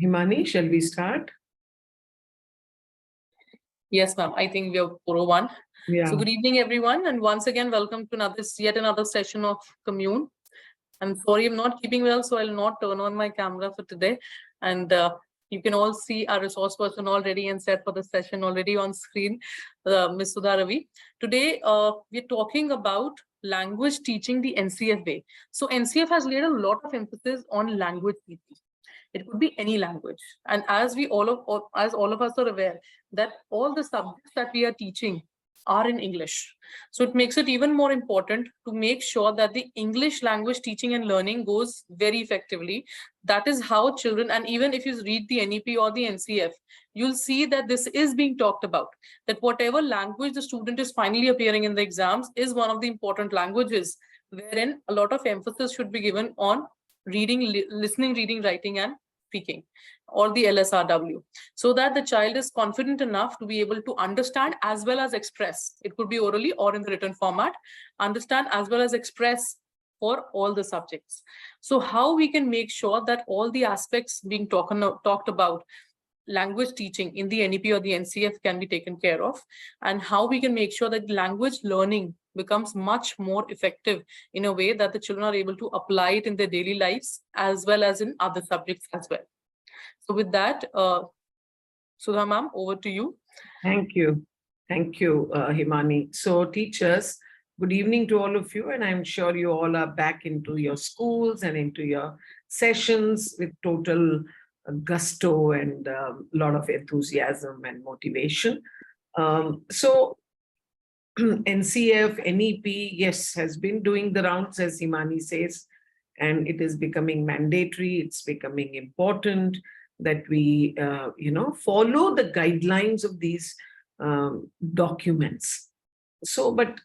Himani, shall we start? Yes, ma'am. I think we are 401. Yeah. So good evening, everyone. And once again, welcome to yet another session of Commune. I'm sorry, I'm not keeping well, so I'll not turn on my camera for today. And you can all see our resource person already and set for the session already on screen, Ms. Sudha Ravi. Today, we're talking about language teaching the NCF way. So NCF has laid a lot of emphasis on language teaching. It could be any language. And as all of us are aware that all the subjects that we are teaching are in English. So it makes it even more important to make sure that the English language teaching and learning goes very effectively. That is how children, and even if you read the NEP or the NCF, you'll see that this is being talked about, that whatever language the student is finally appearing in the exams is one of the important languages, wherein a lot of emphasis should be given on reading, listening, reading, writing, and speaking, or the LSRW, so that the child is confident enough to be able to understand as well as express. It could be orally or in the written format, understand as well as express for all the subjects. So how we can make sure that all the aspects being talked about language teaching in the NEP or the NCF can be taken care of, and how we can make sure that language learning becomes much more effective in a way that the children are able to apply it in their daily lives as well as in other subjects as well. So with that, Sudha ma'am, over to you. Thank you. Thank you, Himani. So teachers, good evening to all of you. And I'm sure you all are back into your schools and into your sessions with total gusto and a lot of enthusiasm and motivation. So NCF, NEP, yes, has been doing the rounds, as Himani says, and it is becoming mandatory. It's becoming important that we, follow the guidelines of these documents. So, but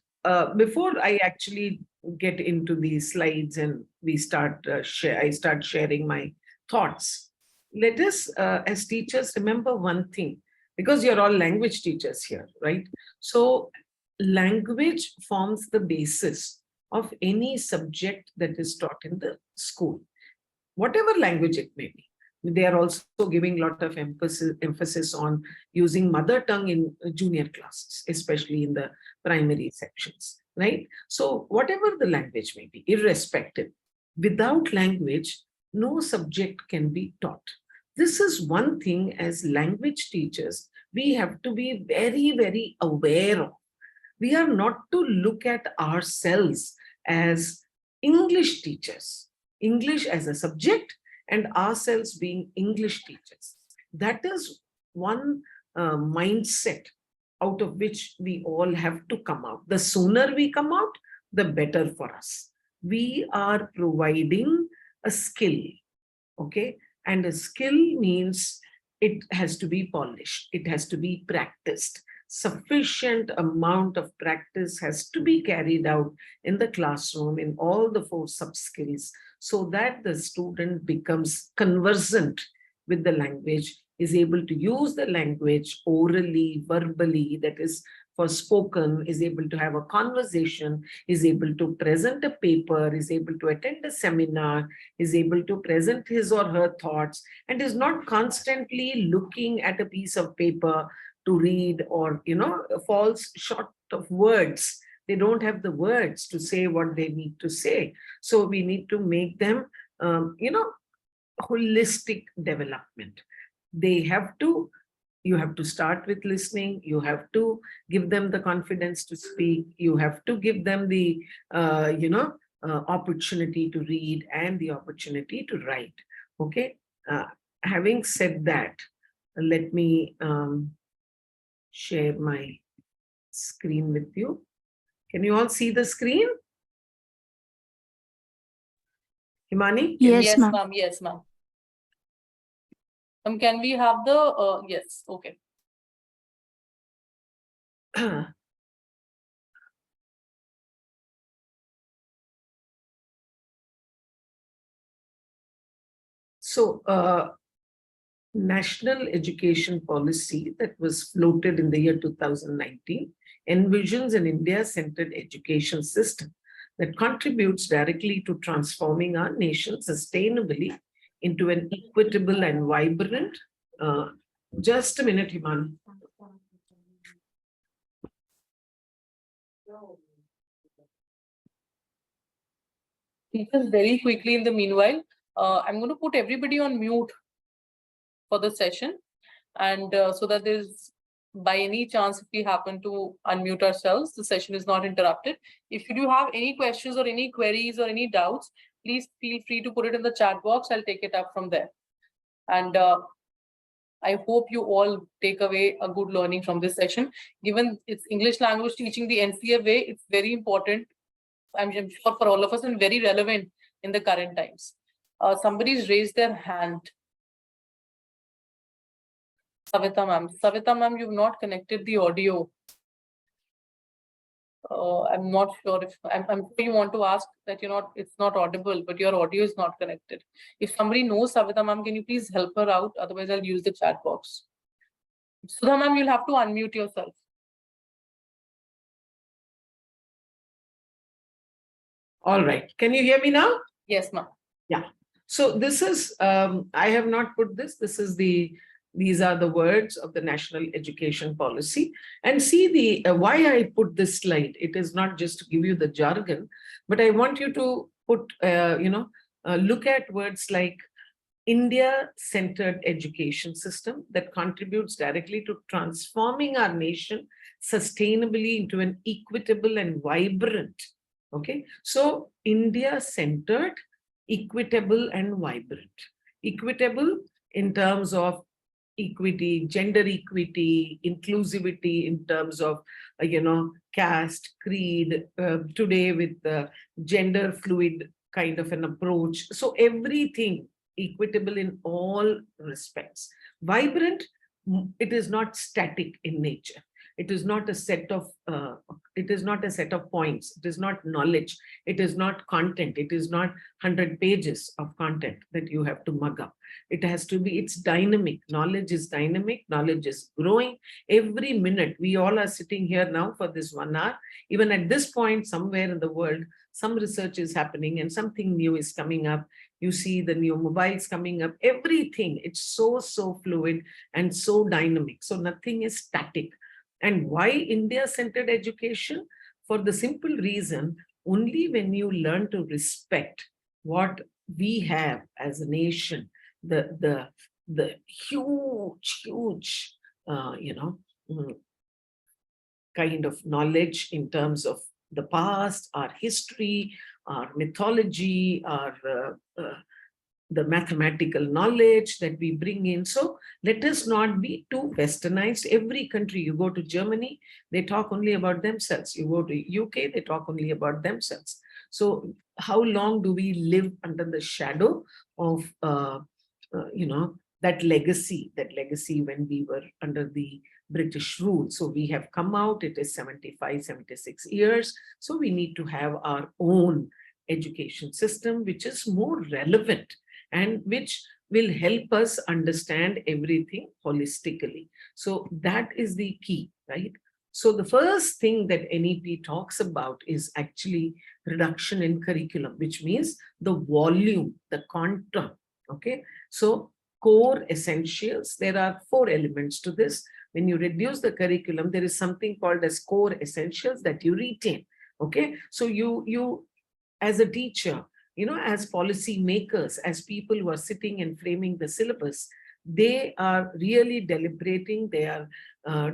before I actually get into these slides and we start, I start sharing my thoughts, let us, as teachers, remember one thing, because you're all language teachers here, right? So language forms the basis of any subject that is taught in the school, whatever language it may be. They are also giving a lot of emphasis on using mother tongue in junior classes, especially in the primary sections, right? So whatever the language may be, irrespective, without language, no subject can be taught. This is one thing as language teachers, we have to be very, very aware of. We are not to look at ourselves as English teachers, English as a subject, and ourselves being English teachers. That is one mindset out of which we all have to come out. The sooner we come out, the better for us. We are providing a skill, okay? And a skill means it has to be polished. It has to be practiced. Sufficient amount of practice has to be carried out in the classroom in all the 4 sub-skills, so that the student becomes conversant with the language, is able to use the language orally, verbally, that is for spoken, is able to have a conversation, is able to present a paper, is able to attend a seminar, is able to present his or her thoughts, and is not constantly looking at a piece of paper to read, or, falls short of words. They don't have the words to say what they need to say. So we need to make them, holistic development. You have to start with listening. You have to give them the confidence to speak. You have to give them the, opportunity to read and the opportunity to write. Okay. Having said that, let me share my screen with you. Can you all see the screen? Himani? Yes, ma'am. Yes, ma'am. Can we have the, yes, okay. So, national education policy that was floated in the year 2019 envisions an India-centered education system that contributes directly to transforming our nation sustainably into an equitable and vibrant. Just a minute, Himan. Teachers, very quickly in the meanwhile, I'm going to put everybody on mute for the session, and so that there's, by any chance, if we happen to unmute ourselves, the session is not interrupted. If you do have any questions or any queries or any doubts, please feel free to put it in the chat box. I'll take it up from there. And I hope you all take away a good learning from this session. Given it's English language teaching the NCF way, it's very important, I'm sure, for all of us, and very relevant in the current times. Somebody's raised their hand. Savita ma'am, you've not connected the audio. I'm not sure if I'm sure you want to ask that it's not audible, but your audio is not connected. If somebody knows Savita ma'am, can you please help her out? Otherwise, I'll use the chat box. Sudha ma'am, you'll have to unmute yourself. All right. Can you hear me now? Yes, ma'am. Yeah. So this is, I have not put this. These are the words of the National Education Policy. And see why I put this slide. It is not just to give you the jargon, but I want you to put, look at words like India-centered education system that contributes directly to transforming our nation sustainably into an equitable and vibrant. Okay, so India-centered, equitable and vibrant. Equitable in terms of equity, gender equity, inclusivity in terms of, caste, creed, today with the gender fluid kind of an approach. So everything equitable in all respects. Vibrant, it is not static in nature. It is not a set of points. It is not knowledge. It is not content. It is not 100 pages of content that you have to mug up. It has to be, it's dynamic. Knowledge is dynamic. Knowledge is growing. Every minute, we all are sitting here now for this 1 hour. Even at this point, somewhere in the world, some research is happening and something new is coming up. You see the new mobiles coming up, everything. It's so fluid and so dynamic. So nothing is static. And why India-centered education? For the simple reason, only when you learn to respect what we have as a nation, the huge, kind of knowledge in terms of the past, our history, our mythology, our the mathematical knowledge that we bring in. So let us not be too westernized. Every country, you go to Germany, they talk only about themselves. You go to UK, they talk only about themselves. So how long do we live under the shadow of, that legacy when we were under the British rule? So we have come out, it is 75, 76 years. So we need to have our own education system, which is more relevant and which will help us understand everything holistically. So that is the key, right? So the first thing that NEP talks about is actually reduction in curriculum, which means the volume, the quantum, okay? So core essentials, there are 4 elements to this. When you reduce the curriculum, there is something called as core essentials that you retain, okay? So you as a teacher, as policy makers, as people who are sitting and framing the syllabus, they are really deliberating, they are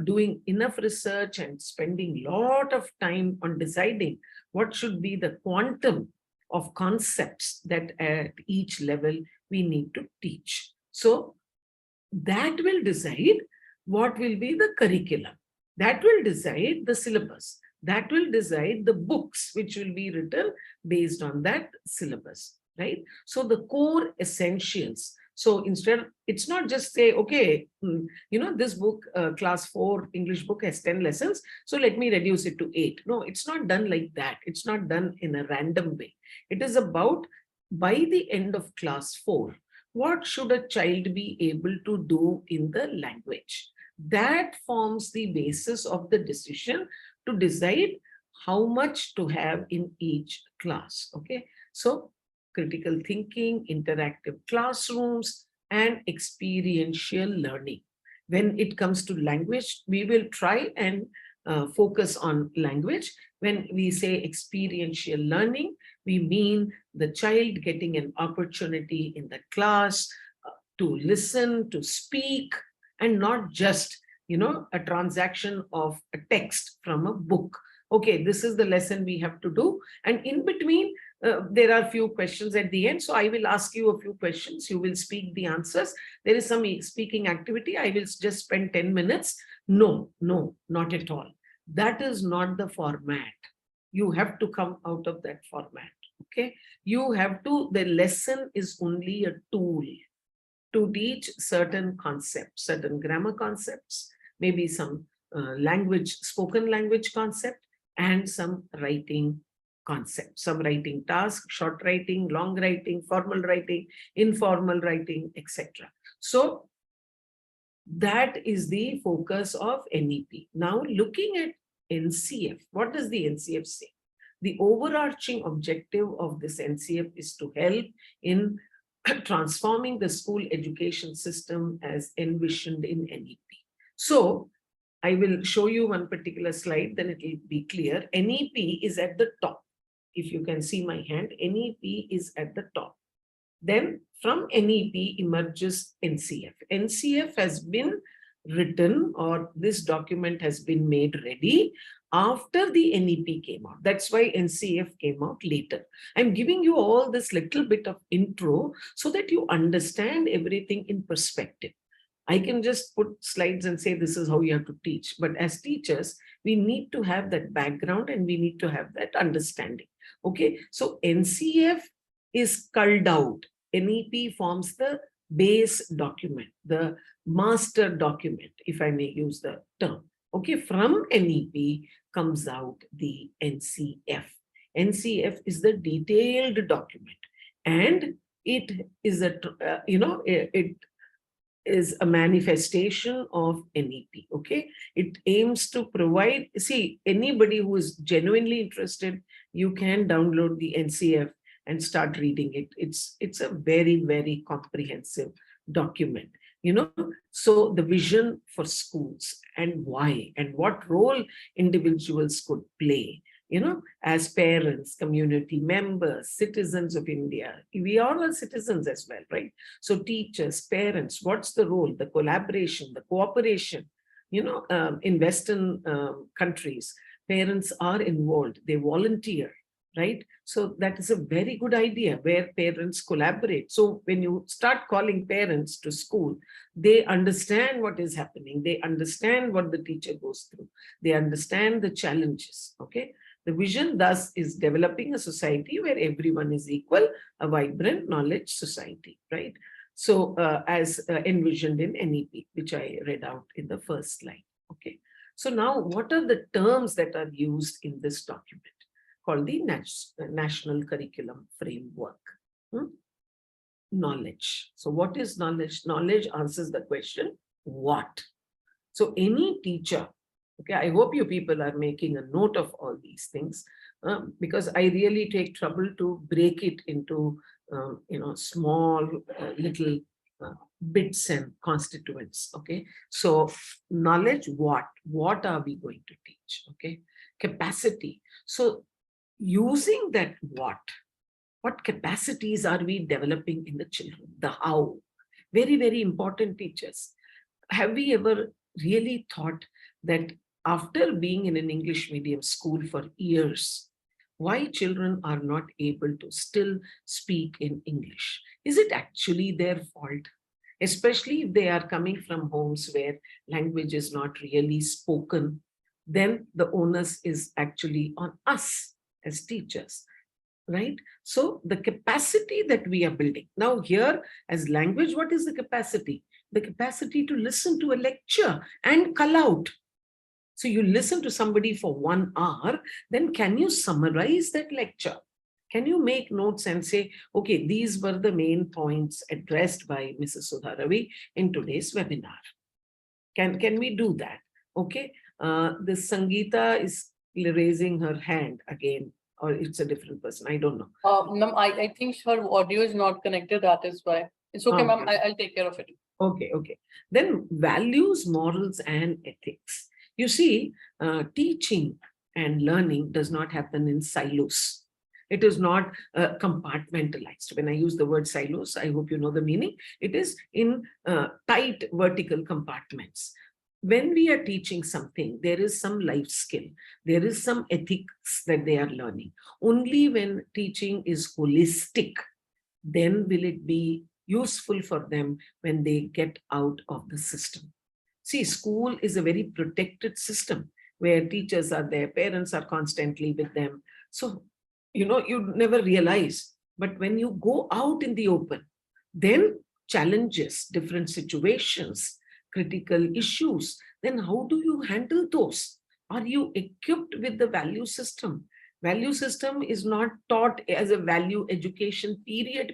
doing enough research and spending a lot of time on deciding what should be the quantum of concepts that at each level we need to teach. So that will decide what will be the curriculum. That will decide the syllabus. That will decide the books which will be written based on that syllabus, right? So the core essentials. So instead, it's not just say, okay, this book, class 4 English book has 10 lessons, so let me reduce it to 8. No, it's not done like that. It's not done in a random way. It is about, by the end of class 4, what should a child be able to do in the language? That forms the basis of the decision to decide how much to have in each class, okay? So critical thinking, interactive classrooms, and experiential learning. When it comes to language, we will try and focus on language. When we say experiential learning, we mean the child getting an opportunity in the class to listen, to speak, and not just, a transaction of a text from a book. Okay, this is the lesson we have to do. And in between, there are few questions at the end. So I will ask you a few questions. You will speak the answers. There is some speaking activity. I will just spend 10 minutes. No, not at all. That is not the format. You have to come out of that format. Okay. The lesson is only a tool to teach certain concepts, certain grammar concepts, maybe some spoken language concept, and some writing concept, some writing task, short writing, long writing, formal writing, informal writing, etc. So that is the focus of NEP. Now looking at NCF, what does the NCF say? The overarching objective of this NCF is to help in transforming the school education system as envisioned in NEP. So I will show you one particular slide, then it will be clear. NEP is at the top. If you can see my hand, NEP is at the top. Then from NEP emerges NCF. NCF has been written, or this document has been made ready after the NEP came out. That's why NCF came out later. I'm giving you all this little bit of intro so that you understand everything in perspective. I can just put slides and say this is how you have to teach. But as teachers, we need to have that background and we need to have that understanding. Okay, so NCF is culled out. NEP forms the base document, the master document, if I may use the term. Okay, from NEP comes out the NCF. NCF is the detailed document, and it is it is a manifestation of NEP. Okay, it aims to provide. See, anybody who is genuinely interested, you can download the NCF and start reading it. It's a very, very comprehensive document. So the vision for schools and why and what role individuals could play, as parents, community members, citizens of India. We all are citizens as well, right? So teachers, parents, what's the role, the collaboration, the cooperation, in Western countries, parents are involved, they volunteer, right? So that is a very good idea where parents collaborate. So when you start calling parents to school, they understand what is happening. They understand what the teacher goes through. They understand the challenges, okay? The vision thus is developing a society where everyone is equal, a vibrant knowledge society, right? So as envisioned in NEP, which I read out in the first slide, okay? So now what are the terms that are used in this document called the National Curriculum Framework? Knowledge. So what is knowledge? Knowledge answers the question, what? So any teacher, okay, I hope you people are making a note of all these things, because I really take trouble to break it into, small little bits and constituents, okay? So knowledge, what are we going to teach, okay? Capacity. So using that what capacities are we developing in the children? The how. Very, very important, teachers. Have we ever really thought that after being in an English medium school for years, why children are not able to still speak in English? Is it actually their fault? Especially if they are coming from homes where language is not really spoken, then the onus is actually on us as teachers, right? So the capacity that we are building. Now here, as language, what is the capacity? The capacity to listen to a lecture and call out. So you listen to somebody for 1 hour, then can you summarize that lecture? Can you make notes and say, okay, these were the main points addressed by Mrs. Sudha Ravi in today's webinar? Can we do that? Okay, this Sangeeta is raising her hand again. or it's a different person. I don't know. Ma'am, I think her audio is not connected. That is why. It's okay, ma'am. Okay. I'll take care of it. Okay, okay. Then values, morals, and ethics. You see, teaching and learning does not happen in silos. It is not compartmentalized. When I use the word silos, I hope you know the meaning. It is in tight vertical compartments. When we are teaching something, there is some life skill, there is some ethics that they are learning. Only when teaching is holistic, then will it be useful for them when they get out of the system. See, school is a very protected system where teachers are there, parents are constantly with them. So, you never realize. But when you go out in the open, then challenges, different situations, critical issues, then how do you handle those? Are you equipped with the value system? Value system is not taught as a value education period,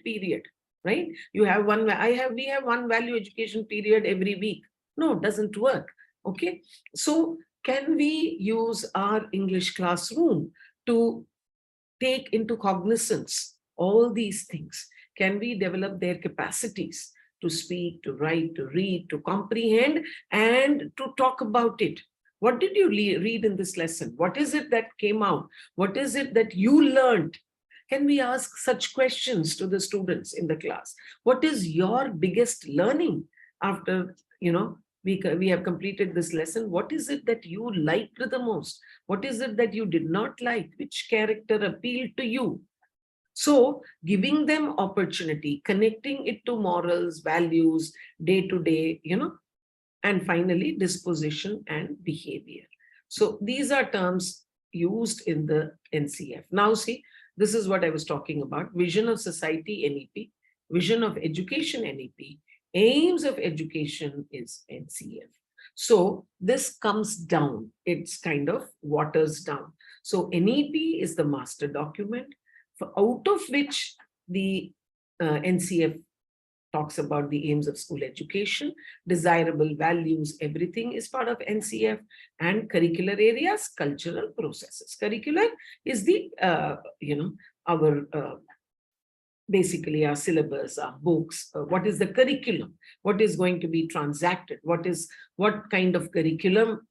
right? You have one, we have one value education period every week. No, it doesn't work. Okay. So can we use our English classroom to take into cognizance all these things? Can we develop their capacities to speak, to write, to read, to comprehend, and to talk about it? What did you read in this lesson? What is it that came out? What is it that you learned? Can we ask such questions to the students in the class? What is your biggest learning after, we have completed this lesson? What is it that you liked the most? What is it that you did not like? Which character appealed to you? So giving them opportunity, connecting it to morals, values, day to day, and finally disposition and behavior. So these are terms used in the NCF. Now see, this is what I was talking about: vision of society, NEP; vision of education, NEP; aims of education is NCF. So this comes down, it's kind of waters down. So NEP is the master document, out of which the NCF talks about the aims of school education, desirable values, everything is part of NCF, and curricular areas, cultural processes. Curricular is the, our, basically our syllabus, our books, what is the curriculum, what is going to be transacted, what kind of curriculum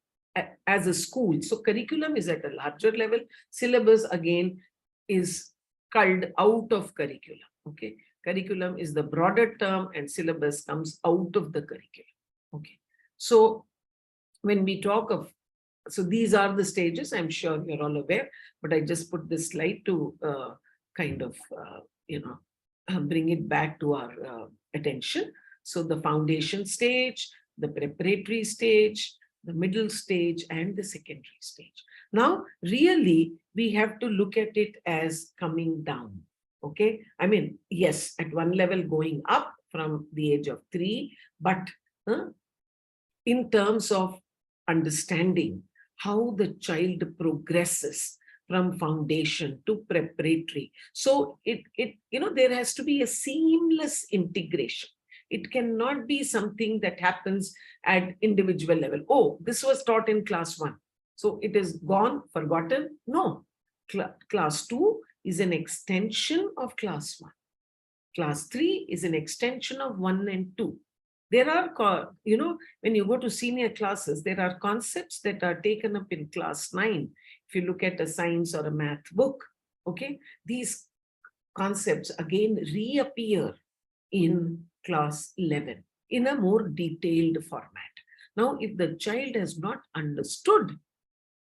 as a school. So curriculum is at a larger level, syllabus again is culled out of curriculum, okay? Curriculum is the broader term and syllabus comes out of the curriculum. Okay. So when we talk of, so these are the stages, I'm sure you're all aware, but I just put this slide to kind of, bring it back to our attention. So the foundation stage, the preparatory stage, the middle stage, and the secondary stage. Now, really, we have to look at it as coming down. Okay, I mean, yes, at one level going up from the age of 3, but in terms of understanding how the child progresses from foundation to preparatory. So there has to be a seamless integration. It cannot be something that happens at individual level. Oh, this was taught in class 1, so it is gone, forgotten. No, class 2 is an extension of class 1. Class 3 is an extension of 1 and 2. There are, when you go to senior classes, there are concepts that are taken up in class 9. If you look at a science or a math book, okay, these concepts again reappear in class 11 in a more detailed format. Now, if the child has not understood,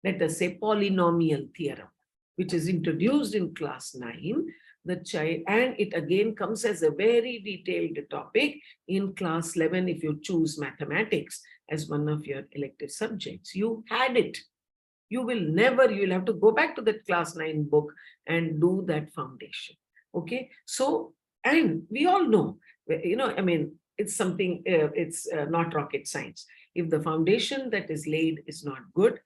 let us say, polynomial theorem, which is introduced in class 9, the child, and it again comes as a very detailed topic in class 11 if you choose mathematics as one of your elective subjects. You had it. You'll have to go back to that class 9 book and do that foundation. Okay. So, and we all know, it's something, it's not rocket science. If the foundation that is laid is not good,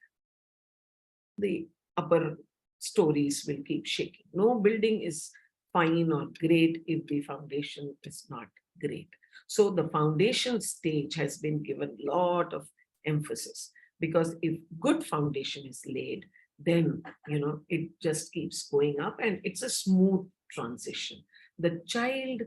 the upper stories will keep shaking. No building is fine or great if the foundation is not great. So the foundation stage has been given a lot of emphasis, because if good foundation is laid, then, it just keeps going up and it's a smooth transition. The child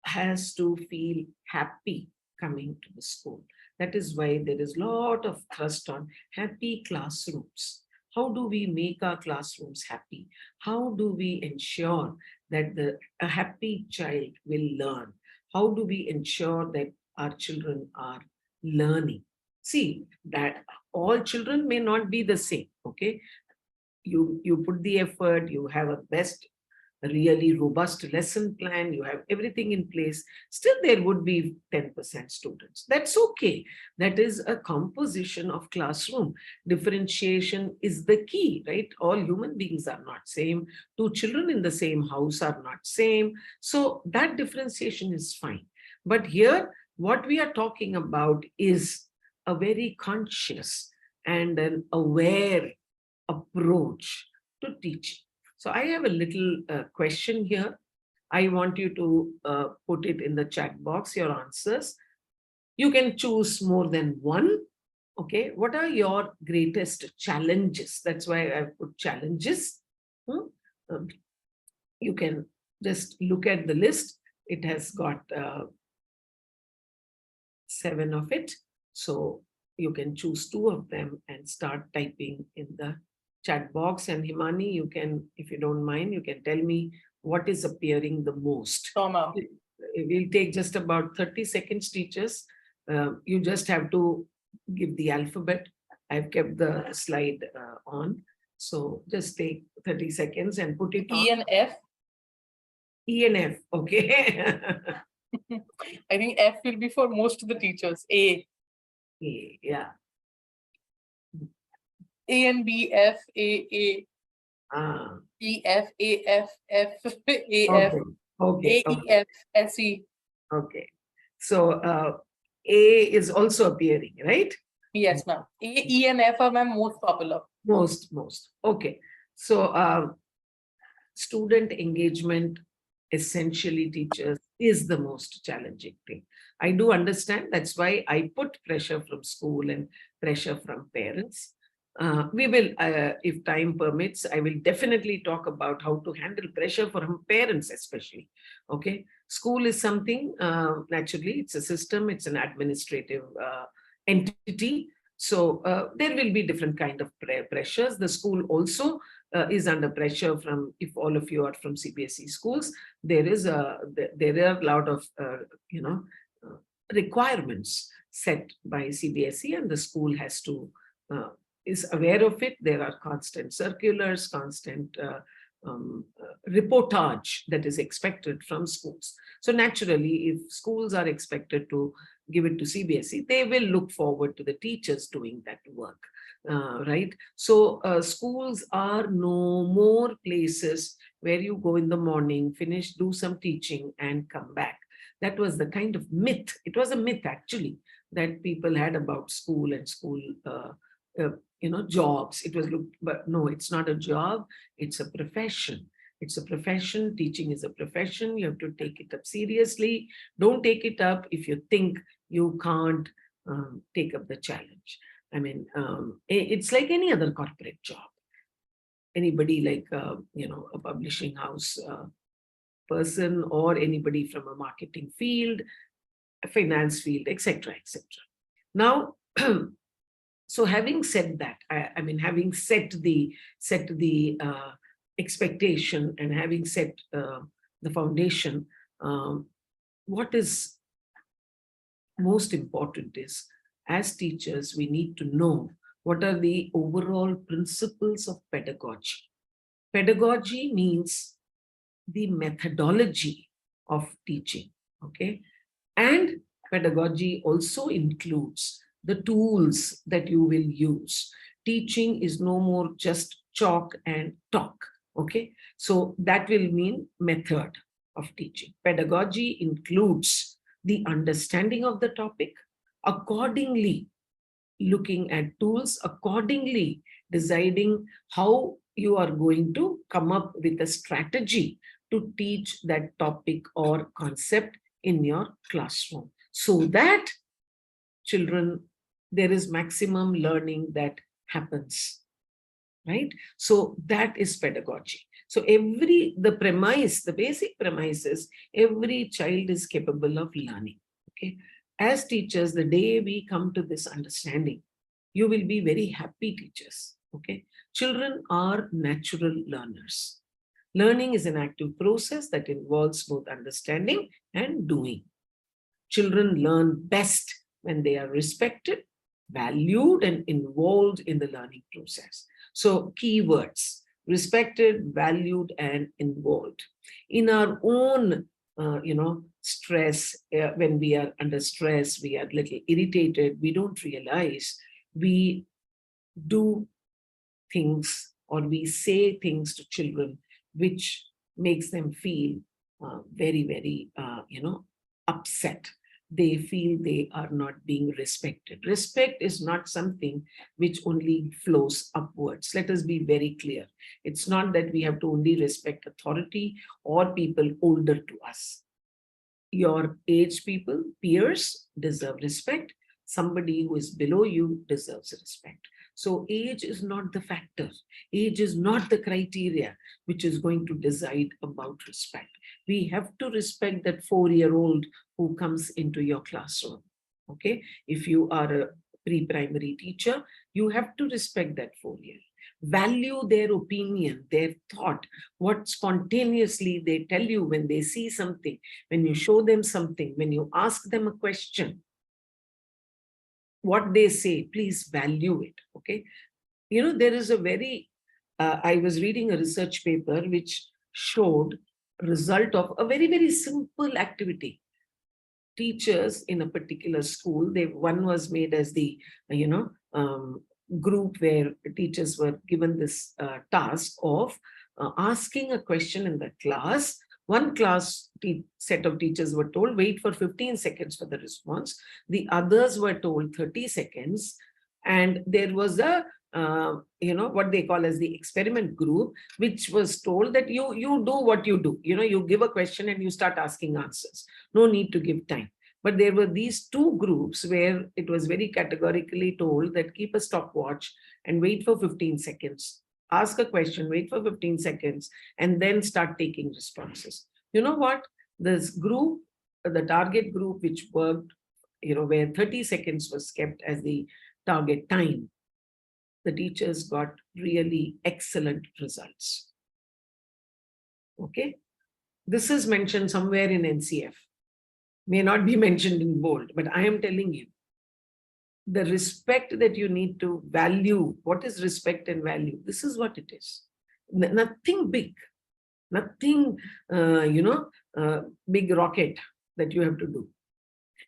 has to feel happy coming to the school. That is why there is a lot of thrust on happy classrooms. How do we make our classrooms happy? How do we ensure that a happy child will learn? How do we ensure that our children are learning? See, that all children may not be the same, okay? You put the effort, you have a best, a really robust lesson plan, you have everything in place, still there would be 10% students. That's okay. That is a composition of classroom. Differentiation is the key, right? All human beings are not same. Two children in the same house are not same. So that differentiation is fine. But here, what we are talking about is a very conscious and an aware approach to teaching. So I have a little question here. I want you to put it in the chat box, your answers. You can choose more than one. Okay. What are your greatest challenges? That's why I've put challenges. Um, you can just look at the list. It has got 7 of it. So you can choose 2 of them and start typing in the chat box. And Himani, you can, if you don't mind, you can tell me what is appearing the most. Sure, ma'am. It will take just about 30 seconds, teachers. You just have to give the alphabet. I've kept the slide on. So just take 30 seconds and put it on. E and F. E and F, okay. I think F will be for most of the teachers. A. A, yeah. A and B, F, A, Ah, E, F, A, F, F, A, F, okay, okay, A, E, F, S, E. okay. So A is also appearing, right? Yes, ma'am. A, E, and F are my most popular. Most. Okay. So student engagement, essentially teachers, is the most challenging thing. I do understand. That's why I put pressure from school and pressure from parents. We will, if time permits, I will definitely talk about how to handle pressure from parents, especially. Okay. School is something, naturally, it's a system, it's an administrative entity. So there will be different kind of pressures. The school also is under pressure from, if all of you are from CBSE schools, there are a lot of, requirements set by CBSE, and the school has to, is aware of it. There are constant circulars, constant reportage that is expected from schools. So naturally, if schools are expected to give it to CBSE, they will look forward to the teachers doing that work, right? So schools are no more places where you go in the morning, finish, do some teaching and come back. That was the kind of myth. It was a myth actually that people had about school and school jobs. It was, but no, it's not a job, it's a profession. It's a profession. Teaching is a profession. You have to take it up seriously. Don't take it up if you think you can't take up the challenge. I mean, it's like any other corporate job. Anybody like, a publishing house person, or anybody from a marketing field, a finance field, etc., etc. Now, so having said that, I mean, having set the expectation and having set the foundation, what is most important is, as teachers, we need to know what are the overall principles of pedagogy. Pedagogy means the methodology of teaching, okay? And pedagogy also includes the tools that you will use. Teaching is no more just chalk and talk, okay? So that will mean method of teaching. Pedagogy includes the understanding of the topic, accordingly looking at tools, accordingly deciding how you are going to come up with a strategy to teach that topic or concept in your classroom, so that children, there is maximum learning that happens, right? So that is pedagogy. So the basic premise is every child is capable of learning. Okay. As teachers, the day we come to this understanding, you will be very happy teachers. Okay. Children are natural learners. Learning is an active process that involves both understanding and doing. Children learn best when they are respected, valued, and involved in the learning process. So, keywords: respected, valued, and involved. In our own, stress, when we are under stress, we are a little irritated, we don't realize we do things or we say things to children which makes them feel very, very, upset. They feel they are not being respected. Respect is not something which only flows upwards. Let us be very clear. It's not that we have to only respect authority or people older to us. Your age people, peers, deserve respect. Somebody who is below you deserves respect. So age is not the factor. Age is not the criteria which is going to decide about respect. We have to respect that 4-year-old who comes into your classroom. Okay. If you are a pre-primary teacher, you have to respect that 4-year. Value their opinion, their thought, what spontaneously they tell you when they see something, when you show them something, when you ask them a question, what they say, please value it. Okay. There is a I was reading a research paper which showed result of a very, very simple activity. Teachers in a particular school, one was made as the, group where teachers were given this task of asking a question in the class. One set of teachers were told, wait for 15 seconds for the response. The others were told 30 seconds. And there was a, what they call as the experiment group, which was told that you do what you do. You give a question and you start asking answers. No need to give time. But there were these two groups where it was very categorically told that keep a stopwatch and wait for 15 seconds. Ask a question, wait for 15 seconds, and then start taking responses. You know what? This group, the target group, which worked, where 30 seconds was kept as the target time, the teachers got really excellent results. Okay. This is mentioned somewhere in NCF. May not be mentioned in bold, but I am telling you, the respect that you need to value. What is respect and value? This is what it is. Nothing big, nothing, big rocket that you have to do.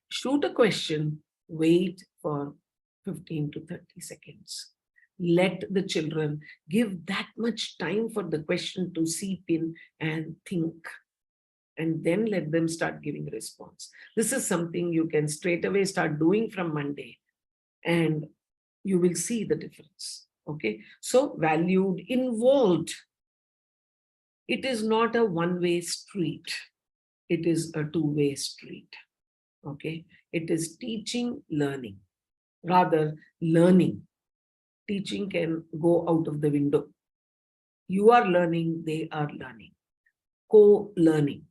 Shoot a question, wait for 15 to 30 seconds. Let the children give that much time for the question to seep in and think. And then let them start giving response. This is something you can straight away start doing from Monday, and you will see the difference. Okay. So valued, involved. It is not a one-way street. It is a two-way street. Okay. It is teaching, learning. Rather, learning. Teaching can go out of the window. You are learning, they are learning. Co-learning.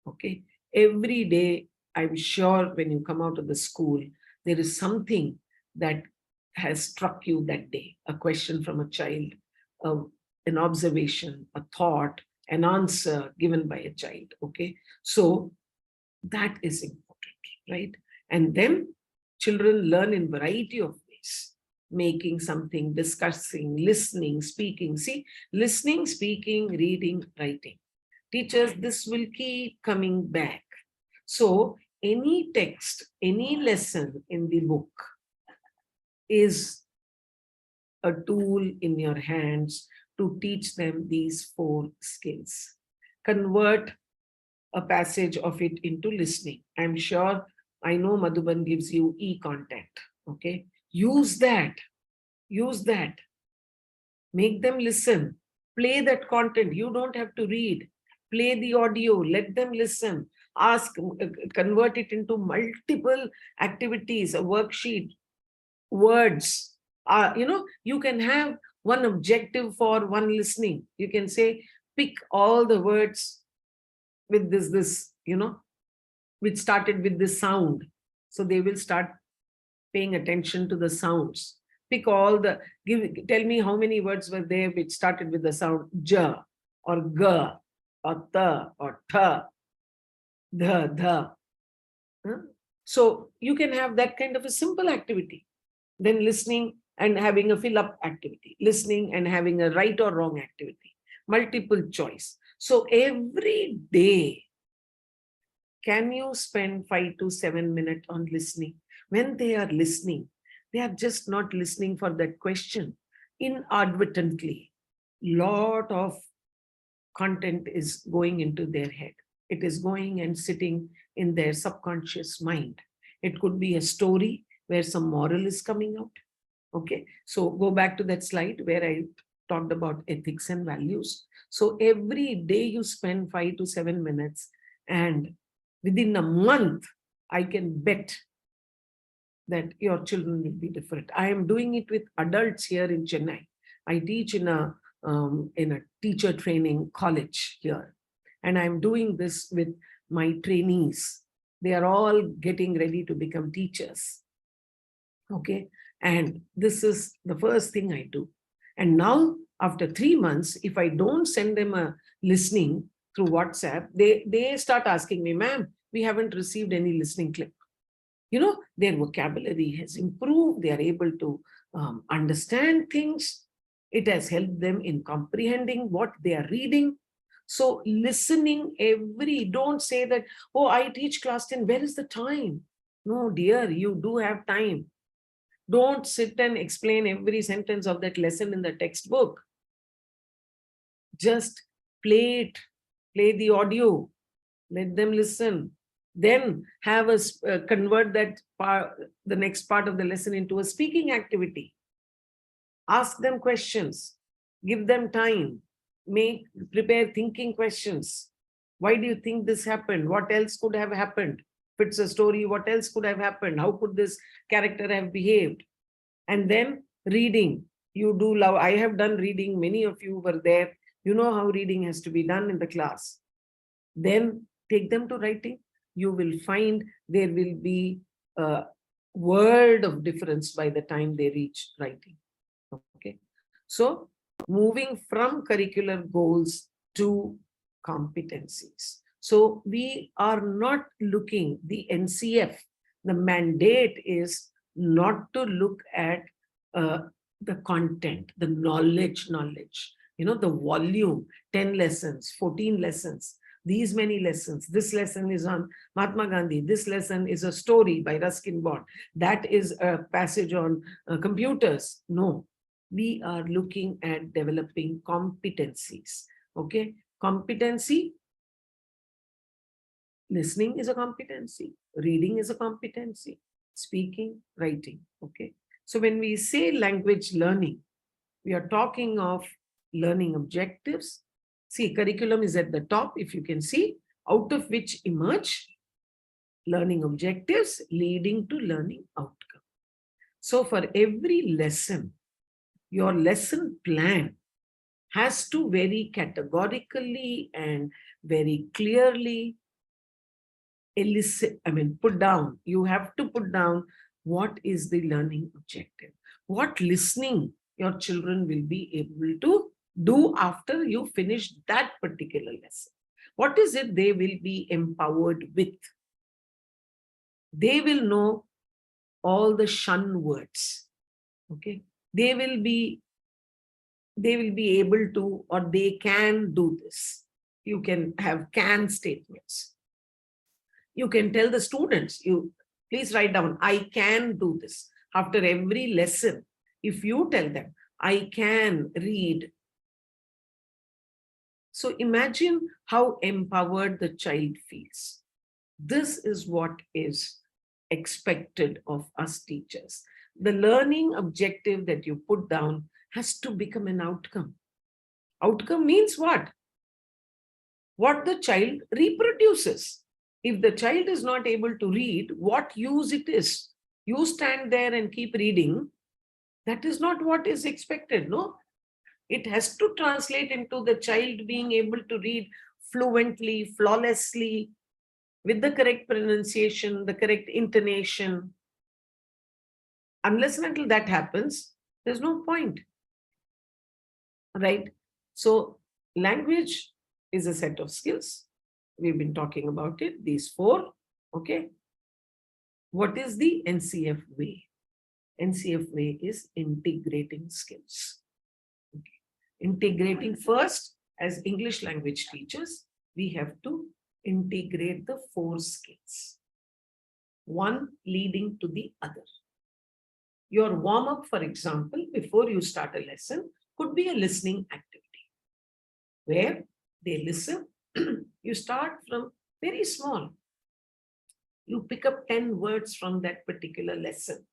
Okay. Every day, I'm sure when you come out of the school, there is something that has struck you that day. A question from a child, an observation, a thought, an answer given by a child. Okay. So that is important, right? And then children learn in variety of ways. Making something, discussing, listening, speaking. See, listening, speaking, reading, writing. Teachers, this will keep coming back. So any text, any lesson in the book is a tool in your hands to teach them these 4 skills. Convert a passage of it into listening. I'm sure, I know Madhuban gives you e-content. Okay. Use that. Use that. Make them listen. Play that content. You don't have to read. Play the audio. Let them listen. Ask, convert it into multiple activities, a worksheet, words. You can have one objective for one listening. You can say, pick all the words with this, which started with this sound. So they will start paying attention to the sounds. Pick all the, tell me how many words were there which started with the sound j or g or th or th, the. So you can have that kind of a simple activity. Then listening and having a fill up activity, listening and having a right or wrong activity, multiple choice. So every day, can you spend 5 to 7 minutes on listening? When they are listening, they are just not listening for that question. Inadvertently, lot of content is going into their head. It is going and sitting in their subconscious mind. It could be a story where some moral is coming out. Okay, so go back to that slide where I talked about ethics and values. So every day you spend 5 to 7 minutes, and within a month, I can bet that your children will be different. I am doing it with adults here in Chennai. I teach in a teacher training college here, and I'm doing this with my trainees. They are all getting ready to become teachers. Okay, and this is the first thing I do. And now, after 3 months, if I don't send them a listening through WhatsApp, they start asking me, ma'am, we haven't received any listening clip. Their vocabulary has improved. They are able to understand things. It has helped them in comprehending what they are reading. So listening don't say that, oh, I teach class 10, where is the time? No, dear, you do have time. Don't sit and explain every sentence of that lesson in the textbook. Just play it, play the audio, let them listen. Then have us convert that the next part of the lesson into a speaking activity. Ask them questions, give them time, prepare thinking questions. Why do you think this happened? What else could have happened? If it's a story, what else could have happened? How could this character have behaved? And then reading. You do love, I have done reading. Many of you were there. You know how reading has to be done in the class. Then take them to writing. You will find there will be a world of difference by the time they reach writing. Okay. So moving from curricular goals to competencies. So we are not looking, the NCF, the mandate is not to look at the content, the knowledge, the volume, 10 lessons, 14 lessons, these many lessons. This lesson is on Mahatma Gandhi. This lesson is a story by Ruskin Bond. That is a passage on computers. No, we are looking at developing competencies. Okay, competency. Listening is a competency. Reading is a competency. Speaking, writing. Okay. So when we say language learning, we are talking of learning objectives. See, curriculum is at the top, if you can see, out of which emerge learning objectives leading to learning outcome. So for every lesson, your lesson plan has to very categorically and very clearly put down. You have to put down what is the learning objective. What listening your children will be able to do after you finish that particular lesson. What is it they will be empowered with? They will know all the shun words. Okay. They will be able to, or they can do this. You can have can statements. You can tell the students, please write down, I can do this. After every lesson, if you tell them, I can read. So imagine how empowered the child feels. This is what is expected of us teachers. The learning objective that you put down has to become an outcome. Outcome means what? What the child reproduces. If the child is not able to read, what use it is? You stand there and keep reading. That is not what is expected, no? It has to translate into the child being able to read fluently, flawlessly, with the correct pronunciation, the correct intonation. Unless and until that happens, there's no point, right? So language is a set of skills. We've been talking about it, these four, okay? What is the NCF way? NCF way is integrating skills. Okay. Integrating first, as English language teachers, we have to integrate the four skills, one leading to the other. Your warm-up, for example, before you start a lesson, could be a listening activity, where they listen. You start from very small. You pick up 10 words from that particular lesson,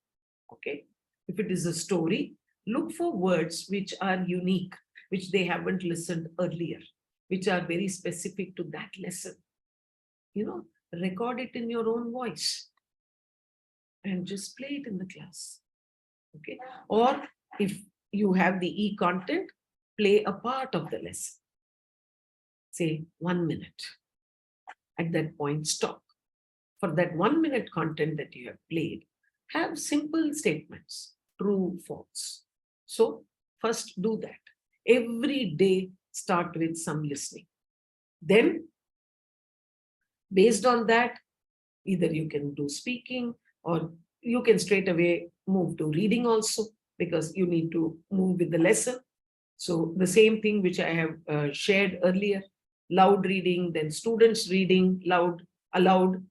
okay? If it is a story, look for words which are unique, which they haven't listened earlier, which are very specific to that lesson. Record it in your own voice and just play it in the class, okay? Or if you have the e-content, play a part of the lesson. Say 1 minute. At that point, stop. For that 1 minute content that you have played, have simple statements, true, false. So first do that. Every day, start with some listening. Then, based on that, either you can do speaking or you can straight away move to reading also, because you need to move with the lesson. So the same thing which I have shared earlier, loud reading, then students reading aloud,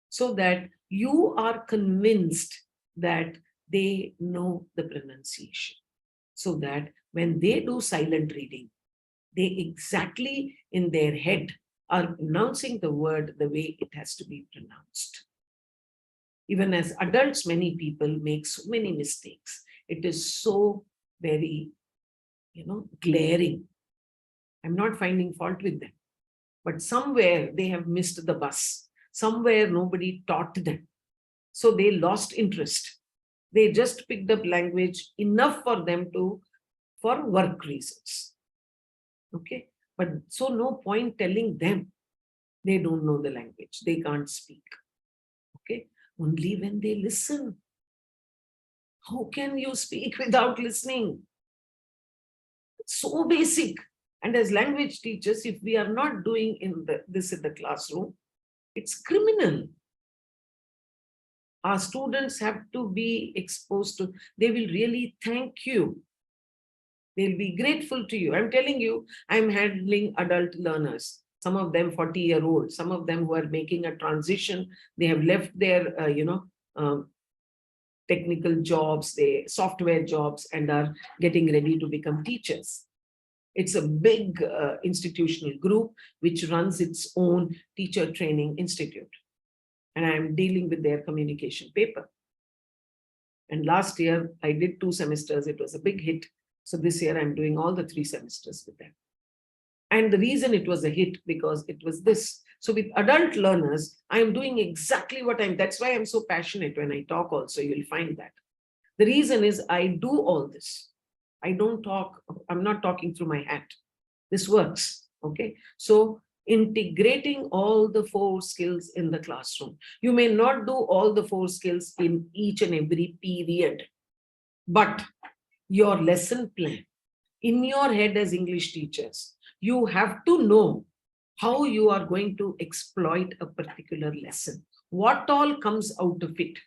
so that you are convinced that they know the pronunciation. So that when they do silent reading, they exactly in their head are pronouncing the word the way it has to be pronounced. Even as adults, many people make so many mistakes. It is so very, glaring. I'm not finding fault with them, but somewhere they have missed the bus. Somewhere nobody taught them. So they lost interest. They just picked up language enough for them for work reasons. Okay. But so no point telling them they don't know the language. They can't speak. Okay. Only when they listen. How can you speak without listening? It's so basic. And as language teachers, if we are not doing this in the classroom, it's criminal. Our students have to be exposed to, they will really thank you. They'll be grateful to you. I'm telling you, I'm handling adult learners, some of them 40-year-olds, some of them who are making a transition. They have left their, technical jobs, software jobs, and are getting ready to become teachers. It's a big institutional group which runs its own teacher training institute. And I'm dealing with their communication paper. And last year, I did 2 semesters. It was a big hit. So this year, I'm doing all the 3 semesters with them. And the reason it was a hit, because it was this. So with adult learners, I'm doing exactly what that's why I'm so passionate when I talk also, you'll find that. The reason is I do all this. I don't talk, I'm not talking through my hat. This works, okay? So integrating all the 4 skills in the classroom. You may not do all the 4 skills in each and every period, but your lesson plan, in your head as English teachers, you have to know how you are going to exploit a particular lesson. What all comes out of it?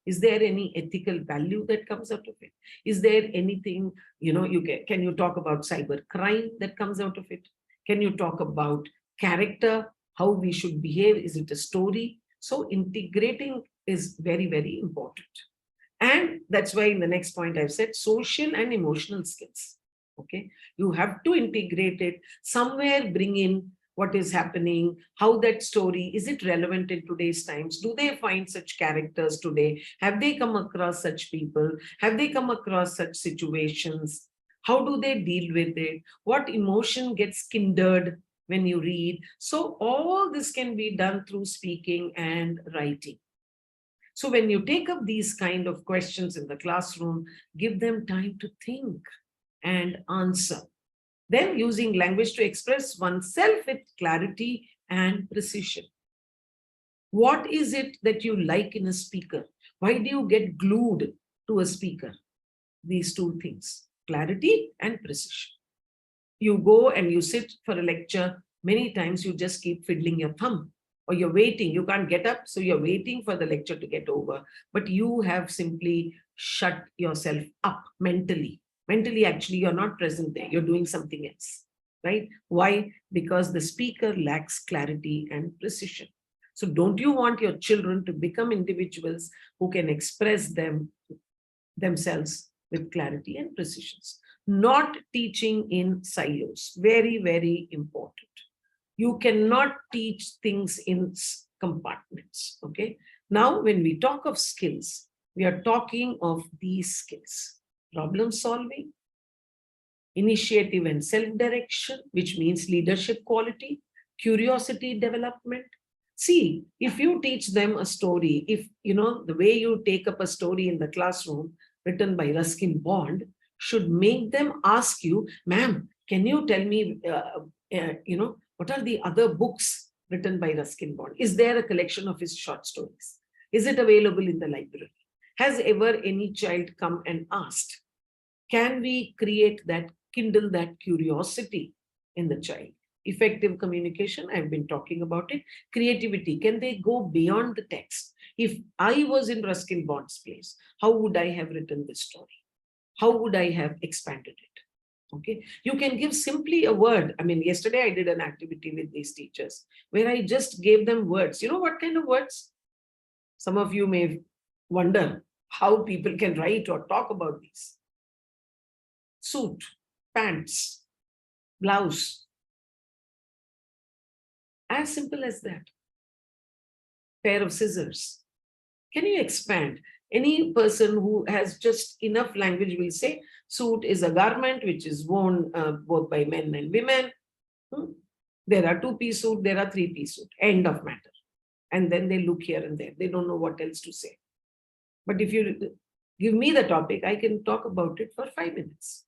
Is there any ethical value that comes out of it? Is there anything, can you talk about cyber crime that comes out of it? Can you talk about character, how we should behave? Is it a story? So integrating is very, very important. And that's why in the next point I've said social and emotional skills. Okay, you have to integrate it somewhere, bring in what is happening, how that story, is it relevant in today's times? Do they find such characters today? Have they come across such people? Have they come across such situations? How do they deal with it? What emotion gets kindled when you read? So all this can be done through speaking and writing. So when you take up these kind of questions in the classroom, give them time to think. and answer. Then using language to express oneself with clarity and precision. What is it that you like in a speaker? Why do you get glued to a speaker? These two things, clarity and precision. You go and you sit for a lecture, many times you just keep fiddling your thumb, or you're waiting, you can't get up, so you're waiting for the lecture to get over, but you have simply shut yourself up mentally. Mentally, actually, you're not present there, you're doing something else, right? Why? Because the speaker lacks clarity and precision. So don't you want your children to become individuals who can express themselves with clarity and precision? Not teaching in silos, very, very important. You cannot teach things in compartments, okay? Now, when we talk of skills, we are talking of these skills: problem solving, initiative and self-direction, which means leadership quality, curiosity development. See, if you teach them a story, if you know the way you take up a story in the classroom written by Ruskin Bond should make them ask you, ma'am, can you tell me, what are the other books written by Ruskin Bond? Is there a collection of his short stories? Is it available in the library? Has ever any child come and asked? Can we create that, kindle that curiosity in the child? Effective communication, I've been talking about it. Creativity, can they go beyond the text? If I was in Ruskin Bond's place, how would I have written this story? How would I have expanded it? Okay, you can give simply a word. I mean, yesterday I did an activity with these teachers where I just gave them words. You know what kind of words? Some of you may wonder how people can write or talk about these. Suit, pants, blouse. As simple as that. Pair of scissors. Can you expand? Any person who has just enough language will say, suit is a garment which is worn both by men and women. There are two-piece suit, there are three-piece suit. End of matter. And then they look here and there. They don't know what else to say. But if you give me the topic, I can talk about it for 5 minutes.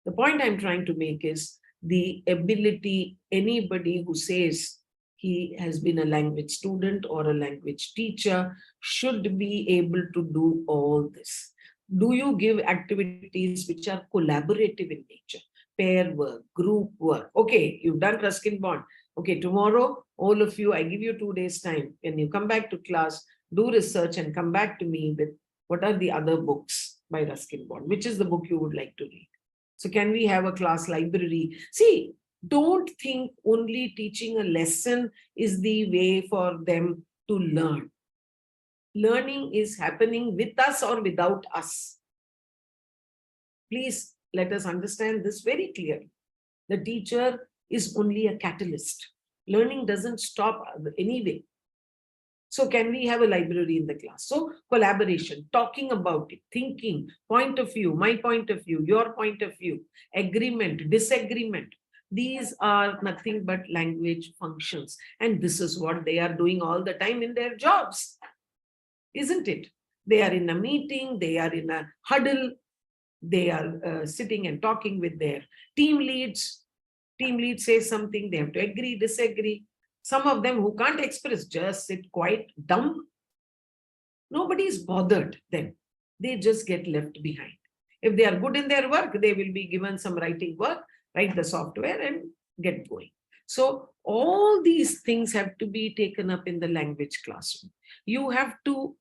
The point I'm trying to make is the ability, anybody who says he has been a language student or a language teacher should be able to do all this. Do you give activities which are collaborative in nature? Pair work, group work. Okay, you've done Ruskin Bond. Okay, tomorrow, all of you, I give you 2 days time. When you come back to class, do research and come back to me with what are the other books by Ruskin Bond, which is the book you would like to read. So can we have a class library? See, don't think only teaching a lesson is the way for them to learn. Learning is happening with us or without us. Please let us understand this very clearly. The teacher is only a catalyst. Learning doesn't stop anyway. So can we have a library in the class? So collaboration, talking about it, thinking, point of view, my point of view, your point of view, agreement, disagreement. These are nothing but language functions. And this is what they are doing all the time in their jobs. Isn't it? They are in a meeting, they are in a huddle, they are sitting and talking with their team leads. Team lead says something, they have to agree, disagree. Some of them who can't express just sit quite dumb. Nobody is bothered then. They just get left behind. If they are good in their work, they will be given some writing work, write the software and get going. So all these things have to be taken up in the language classroom. You have to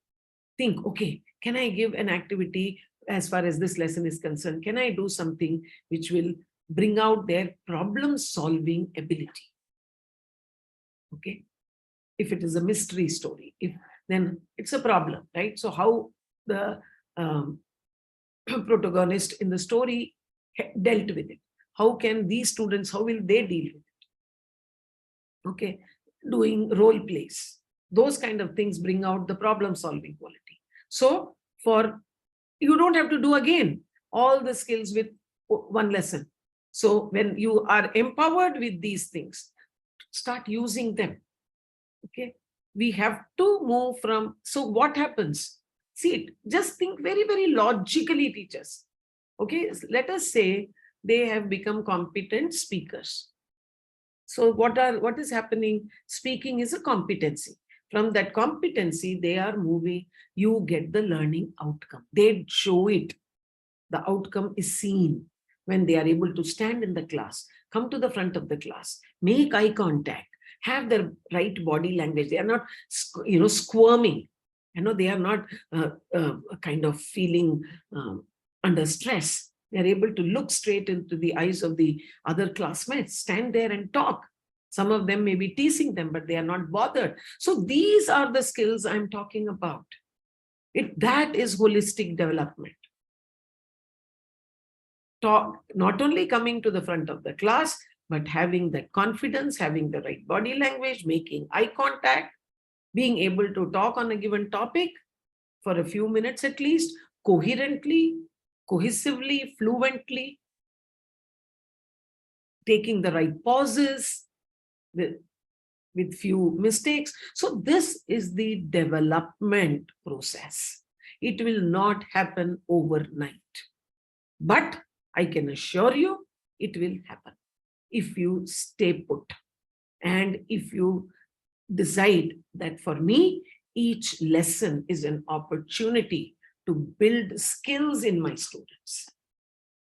think, okay, can I give an activity as far as this lesson is concerned? Can I do something which will bring out their problem-solving ability? Okay, if it is a mystery story, then it's a problem, right? So how the protagonist in the story dealt with it? How can these students, how will they deal with it? Okay, doing role plays, those kind of things bring out the problem-solving quality. So you don't have to do again all the skills with one lesson. So when you are empowered with these things, start using them. Okay, we have to move from, so what happens? See, just think very, very logically, teachers. Okay, let us say they have become competent speakers. So what is happening? Speaking is a competency. From that competency, they are moving, you get the learning outcome. They show it. The outcome is seen when they are able to stand in the class, come to the front of the class, make eye contact, have the right body language. They are not, squirming. They are not kind of feeling under stress. They are able to look straight into the eyes of the other classmates, stand there and talk. Some of them may be teasing them, but they are not bothered. So these are the skills I'm talking about. That is holistic development. Not only coming to the front of the class, but having that confidence, having the right body language, making eye contact, being able to talk on a given topic for a few minutes at least, coherently, cohesively, fluently, taking the right pauses with few mistakes. So this is the development process. It will not happen overnight. But I can assure you, it will happen if you stay put. And if you decide that for me, each lesson is an opportunity to build skills in my students,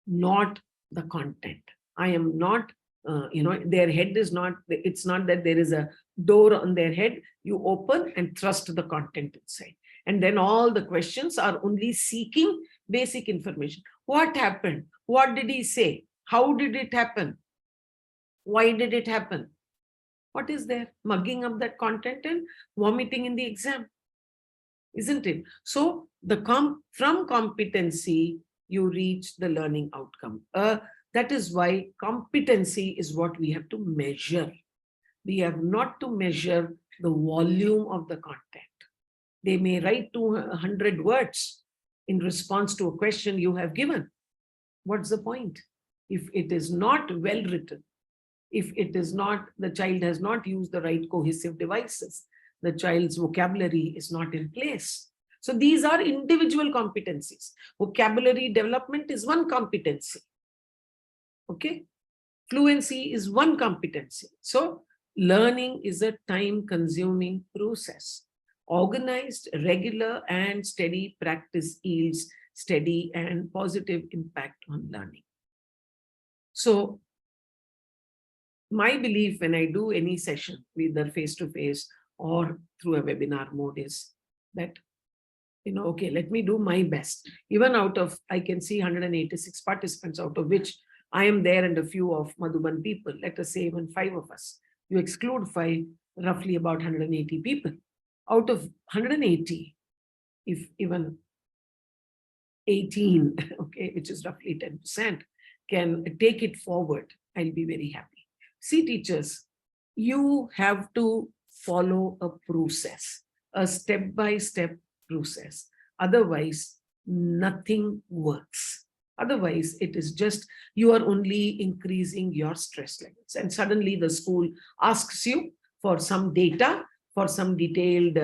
not the content. I am not, their head is not, it's not that there is a door on their head, you open and thrust the content inside. And then all the questions are only seeking basic information. What happened? What did he say? How did it happen? Why did it happen? What is there? Mugging up that content and vomiting in the exam, isn't it? So from competency, you reach the learning outcome. That is why competency is what we have to measure. We have not to measure the volume of the content. They may write 200 words in response to a question you have given. What's the point? If it is not well written, if it is not, the child has not used the right cohesive devices, the child's vocabulary is not in place. So these are individual competencies. Vocabulary development is one competency. Okay. Fluency is one competency. So learning is a time-consuming process. Organized, regular, and steady practice yields steady and positive impact on learning. So my belief when I do any session, either face-to-face or through a webinar mode, is that, okay, let me do my best. Even out of, I can see 186 participants, out of which I am there and a few of Madhuban people, let us say even 5 of us. You exclude 5, roughly about 180 people. Out of 180, if even 18, okay, which is roughly 10%, can take it forward, I'll be very happy. See, teachers, you have to follow a process, a step-by-step process. Otherwise, nothing works. Otherwise, it is just, you are only increasing your stress levels. And suddenly the school asks you for some data, for some detailed,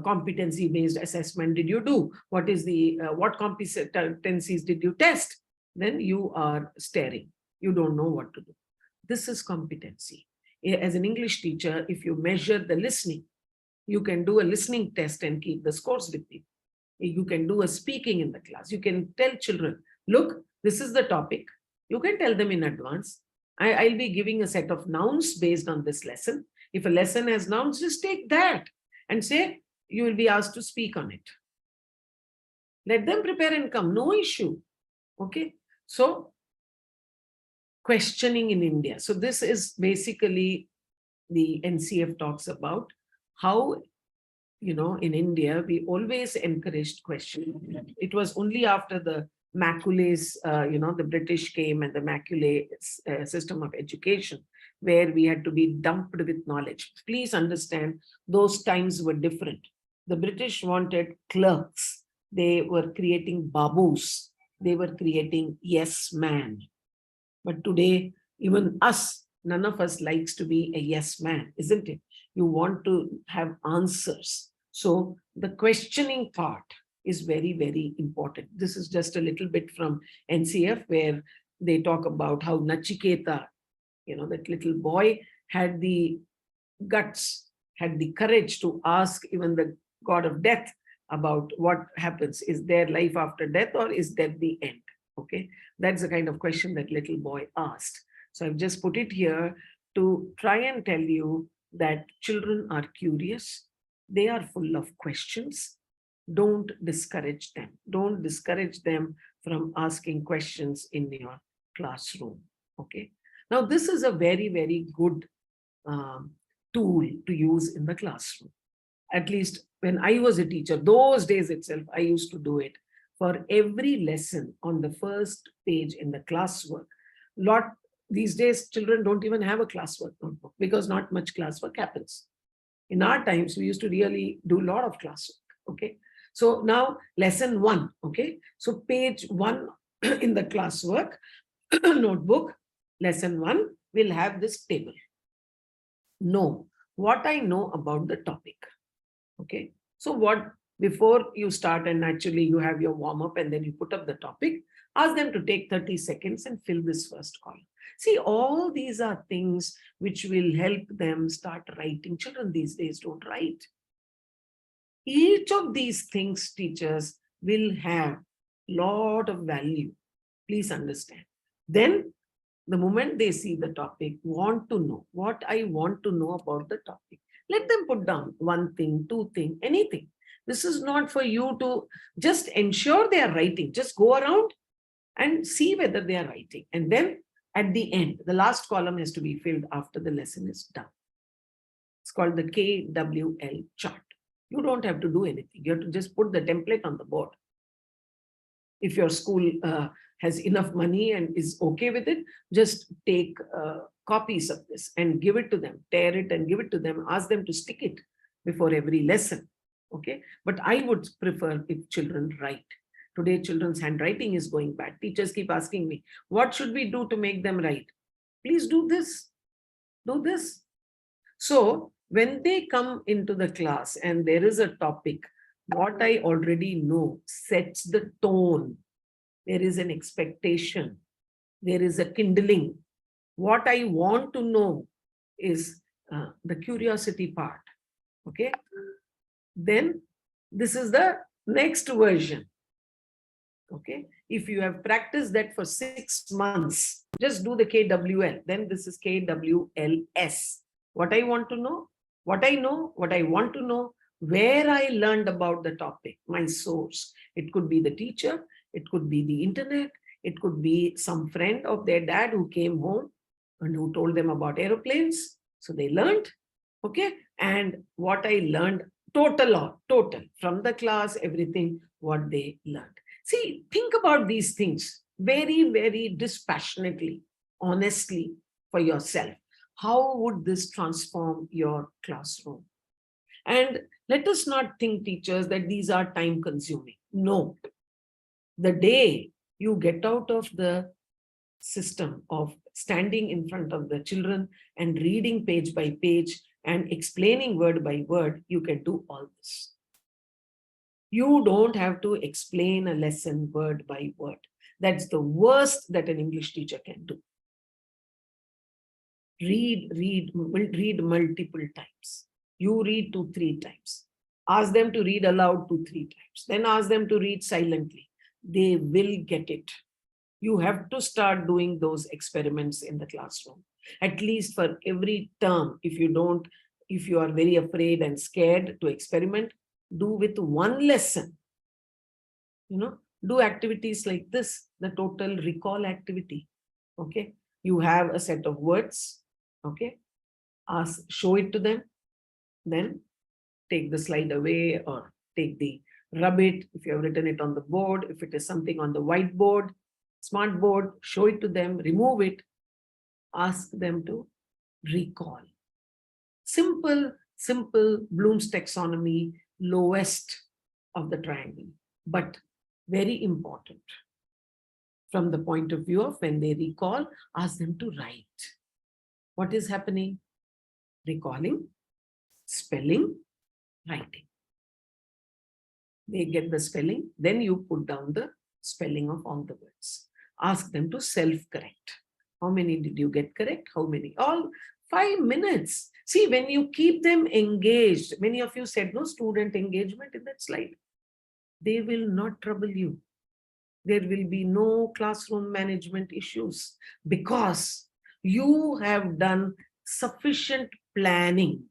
competency-based assessment did you do? What competencies did you test? Then you are staring. You don't know what to do. This is competency. As an English teacher, if you measure the listening, you can do a listening test and keep the scores with people. You can do a speaking in the class. You can tell children, look, this is the topic. You can tell them in advance. I'll be giving a set of nouns based on this lesson. If a lesson has nouns, just take that and say, you will be asked to speak on it. Let them prepare and come, no issue. Okay. So questioning in India. So this is basically the NCF talks about how, in India, we always encouraged questioning. It was only after the Macaulays, the British came and the Macaulay system of education, where we had to be dumped with knowledge. Please understand, those times were different. The British wanted clerks. They were creating babus. They were creating yes man. But today, even us, none of us likes to be a yes man, isn't it? You want to have answers. So the questioning part, is very, very important. This is just a little bit from NCF, where they talk about how Nachiketa, that little boy, had the guts, had the courage to ask even the god of death about what happens. Is there life after death, or is death the end? Okay, that's the kind of question that little boy asked. So I've just put it here to try and tell you that children are curious. They are full of questions. Don't discourage them. Don't discourage them from asking questions in your classroom. Okay. Now, this is a very, very good tool to use in the classroom. At least when I was a teacher, those days itself, I used to do it. For every lesson on the first page in the classwork, these days children don't even have a classwork notebook because not much classwork happens. In our times, we used to really do a lot of classwork. Okay. So now lesson 1. Okay. So page 1 in the classwork notebook, lesson 1 will have this table. Know what I know about the topic. Okay. So before you start, and naturally you have your warm up and then you put up the topic, ask them to take 30 seconds and fill this first column. See, all these are things which will help them start writing. Children these days don't write. Each of these things, teachers, will have a lot of value. Please understand. Then the moment they see the topic, want to know what I want to know about the topic. Let them put down 1 thing, 2 things, anything. This is not for you to just ensure they are writing. Just go around and see whether they are writing. And then at the end, the last column has to be filled after the lesson is done. It's called the KWL chart. You don't have to do anything. You have to just put the template on the board. If your school has enough money and is okay with it, just take copies of this and give it to them, tear it and give it to them, ask them to stick it before every lesson. Okay. But I would prefer if children write. Today, children's handwriting is going bad. Teachers keep asking me, what should we do to make them write? Please do this. Do this. So when they come into the class and there is a topic, what I already know sets the tone. There is an expectation. There is a kindling. What I want to know is the curiosity part. Okay. Then this is the next version. Okay. If you have practiced that for 6 months, just do the KWL. Then this is KWLS. What I want to know, what I know, what I want to know, where I learned about the topic, my source. It could be the teacher, it could be the internet, it could be some friend of their dad who came home and who told them about aeroplanes. So they learned, okay? And what I learned, total from the class, everything, what they learned. See, think about these things very, very dispassionately, honestly for yourself. How would this transform your classroom? And let us not think, teachers, that these are time consuming. No. The day you get out of the system of standing in front of the children and reading page by page and explaining word by word, you can do all this. You don't have to explain a lesson word by word. That's the worst that an English teacher can do. Read multiple times. You read 2-3 times. Ask them to read aloud 2-3 times. Then ask them to read silently. They will get it. You have to start doing those experiments in the classroom. At least for every term, if you are very afraid and scared to experiment, do with 1 lesson. Do activities like this, the total recall activity. Okay. You have a set of words. Okay. Show it to them. Then take the slide away or rub it. If you have written it on the board, if it is something on the whiteboard, smart board, show it to them, remove it, ask them to recall. Simple Bloom's taxonomy, lowest of the triangle, but very important. From the point of view of when they recall, ask them to write. What is happening? Recalling, spelling, writing. They get the spelling, then you put down the spelling of all the words. Ask them to self-correct. How many did you get correct? How many? All 5 minutes. See, when you keep them engaged, many of you said no student engagement in that slide. They will not trouble you. There will be no classroom management issues because you have done sufficient planning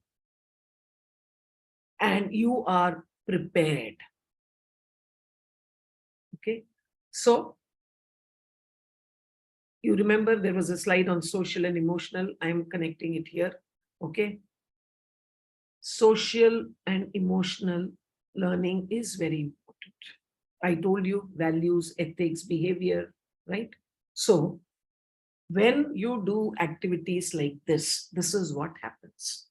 and you are prepared. Okay, so you remember there was a slide on social and emotional. I'm connecting it here. Okay, social and emotional learning is very important. I told you values, ethics, behavior, right? So when you do activities like this is what happens.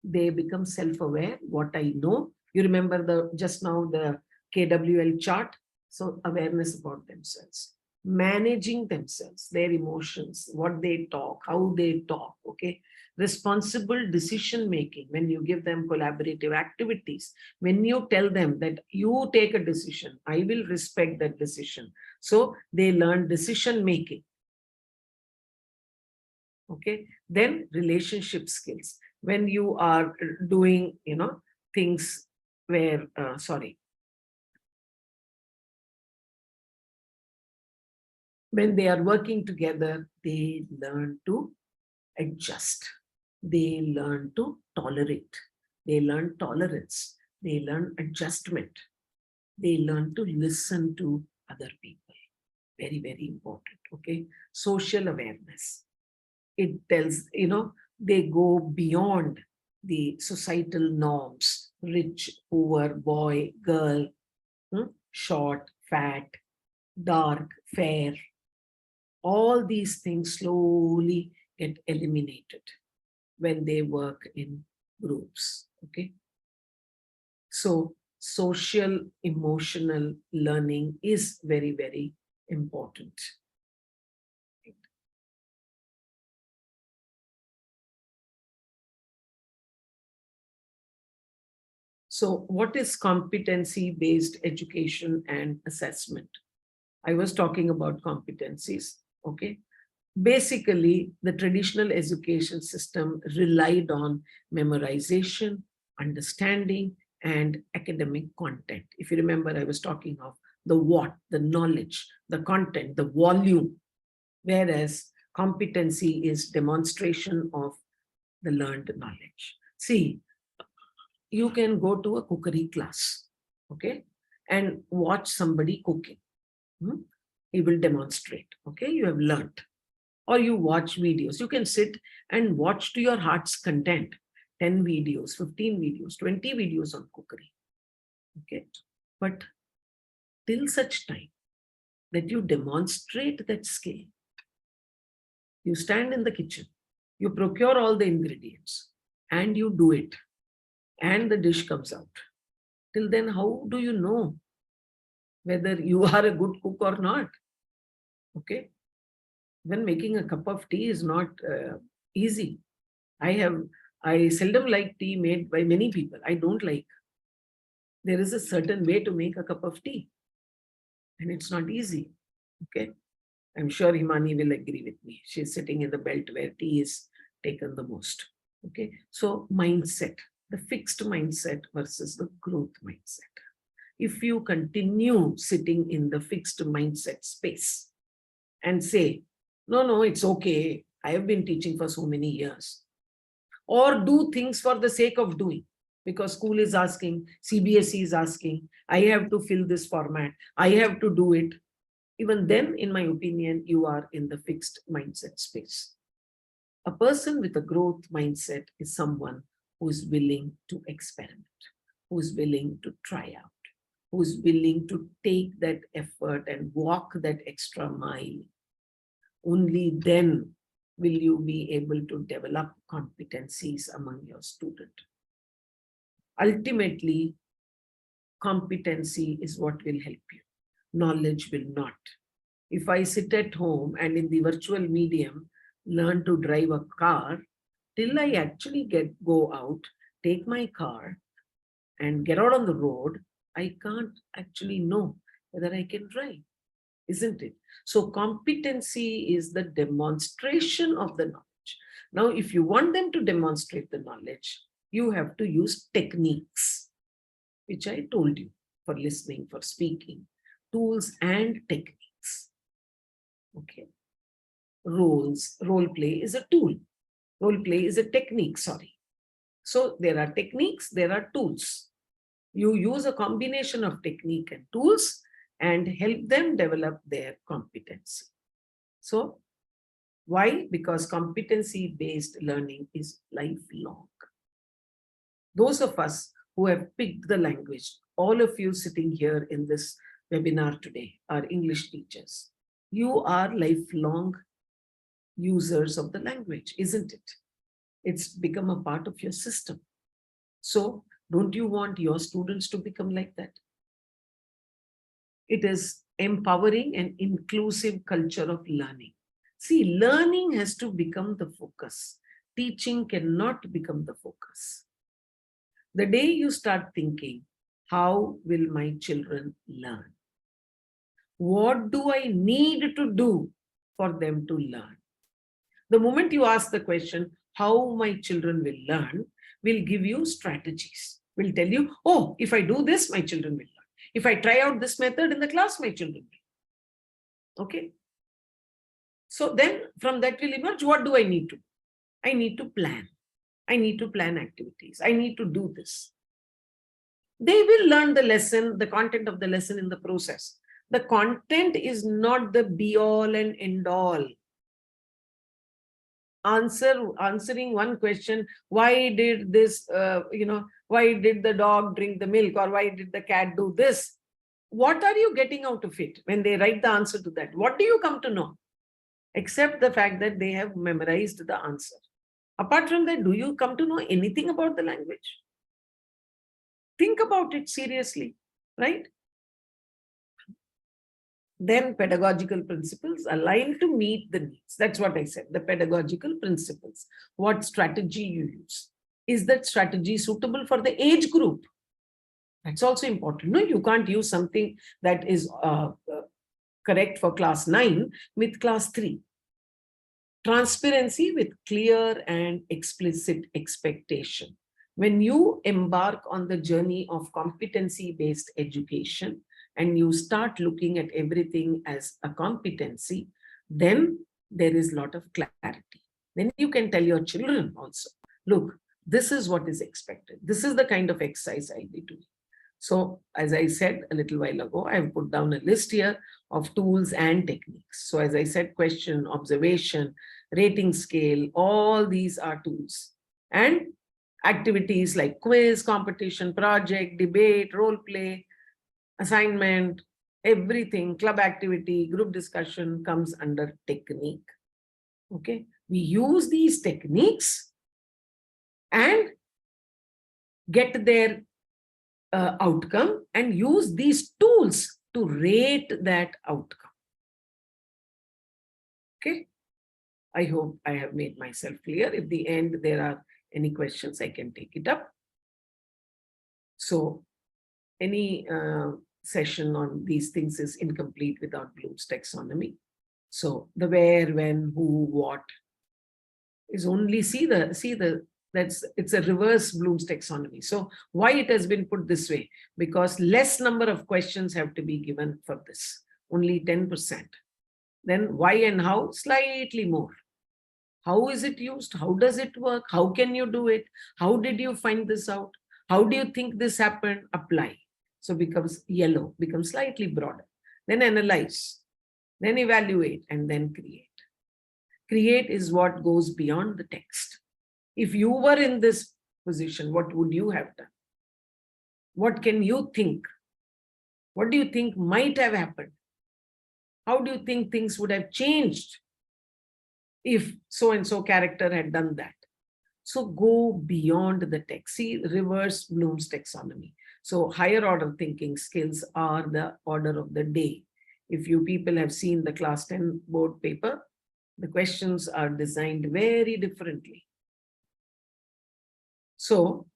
They become self-aware. What I know, you remember the just now the KWL chart. So awareness about themselves, managing themselves, their emotions, what they talk, how they talk. Okay, responsible decision making. When you give them collaborative activities, when you tell them that you take a decision, I will respect that decision. So they learn decision making. Okay, then relationship skills. When you are doing things where when they are working together, they learn to adjust, they learn to tolerate, they learn tolerance, they learn adjustment, they learn to listen to other people. Very, very important. Okay, social awareness. It tells, they go beyond the societal norms: rich, poor, boy, girl, short, fat, dark, fair. All these things slowly get eliminated when they work in groups. Okay, so social emotional learning is very, very important. So what is competency-based education and assessment? I was talking about competencies, okay? Basically, the traditional education system relied on memorization, understanding, and academic content. If you remember, I was talking of the what, the knowledge, the content, the volume, whereas competency is demonstration of the learned knowledge. See, you can go to a cookery class, okay, and watch somebody cooking. He will demonstrate, okay, you have learned. Or you watch videos. You can sit and watch to your heart's content, 10 videos, 15 videos, 20 videos on cookery, okay. But till such time that you demonstrate that skill, you stand in the kitchen, you procure all the ingredients, and you do it, and the dish comes out. Till then, how do you know whether you are a good cook or not? Okay. When making a cup of tea is not easy. I seldom like tea made by many people. I don't like. There is a certain way to make a cup of tea, and it's not easy. Okay. I'm sure Himani will agree with me. She's sitting in the belt where tea is taken the most. Okay. So mindset, the fixed mindset versus the growth mindset. If you continue sitting in the fixed mindset space and say, no, it's okay, I have been teaching for so many years, or do things for the sake of doing, because school is asking, CBSE is asking, I have to fill this format, I have to do it. Even then, in my opinion, you are in the fixed mindset space. A person with a growth mindset is someone who is willing to experiment, who is willing to try out, who is willing to take that effort and walk that extra mile. Only then will you be able to develop competencies among your student. Ultimately, competency is what will help you. Knowledge will not. If I sit at home and in the virtual medium learn to drive a car, till I actually go out, take my car and get out on the road, I can't actually know whether I can drive, isn't it? So competency is the demonstration of the knowledge. Now, if you want them to demonstrate the knowledge, you have to use techniques, which I told you, for listening, for speaking, tools and techniques. Okay. Role play is a tool. Role play is a technique, sorry. So there are techniques, there are tools. You use a combination of technique and tools and help them develop their competency. So why? Because competency-based learning is lifelong. Those of us who have picked the language, all of you sitting here in this webinar today are English teachers. You are lifelong users of the language, isn't it? It's become a part of your system. So don't you want your students to become like that? It is empowering and inclusive culture of learning. See, learning has to become the focus. Teaching cannot become the focus. The day you start thinking, how will my children learn? What do I need to do for them to learn? The moment you ask the question, how my children will learn, will give you strategies. Will tell you, oh, if I do this, my children will learn. If I try out this method in the class, my children will. Okay. So then from that will emerge, what do I need to do? I need to plan. I need to plan activities. I need to do this. They will learn the lesson, the content of the lesson in the process. The content is not the be all and end all. Answering one question, why did this, why did the dog drink the milk, or why did the cat do this? What are you getting out of it when they write the answer to that? What do you come to know? Except the fact that they have memorized the answer. Apart from that, do you come to know anything about the language? Think about it seriously, right? Then pedagogical principles aligned to meet the needs. That's what I said, the pedagogical principles. What strategy you use. Is that strategy suitable for the age group? That's also important. No, you can't use something that is correct for class 9 with class 3. Transparency with clear and explicit expectation. When you embark on the journey of competency-based education and you start looking at everything as a competency, then there is a lot of clarity. Then you can tell your children also, look, this is what is expected. This is the kind of exercise I'll be doing. So as I said a little while ago, I've put down a list here of tools and techniques. So as I said, question, observation, rating scale, all these are tools. And activities like quiz, competition, project, debate, role play, assignment, everything, club activity, group discussion comes under technique. Okay, we use these techniques and get their outcome and use these tools to rate that outcome. Okay, I hope I have made myself clear. If at the end there are any questions, I can take it up. So any session on these things is incomplete without Bloom's taxonomy. So the where, when, who, what is only it's a reverse Bloom's taxonomy. So why it has been put this way? Because less number of questions have to be given for this, only 10%. Then why and how, slightly more. How is it used? How does it work? How can you do it? How did you find this out? How do you think this happened? Apply. So becomes yellow, becomes slightly broader. Then analyze, then evaluate, and then create. Create is what goes beyond the text. If you were in this position, what would you have done? What can you think? What do you think might have happened? How do you think things would have changed if so-and-so character had done that? So go beyond the text. See, reverse Bloom's taxonomy. So higher order thinking skills are the order of the day. If you people have seen the class 10 board paper, the questions are designed very differently. So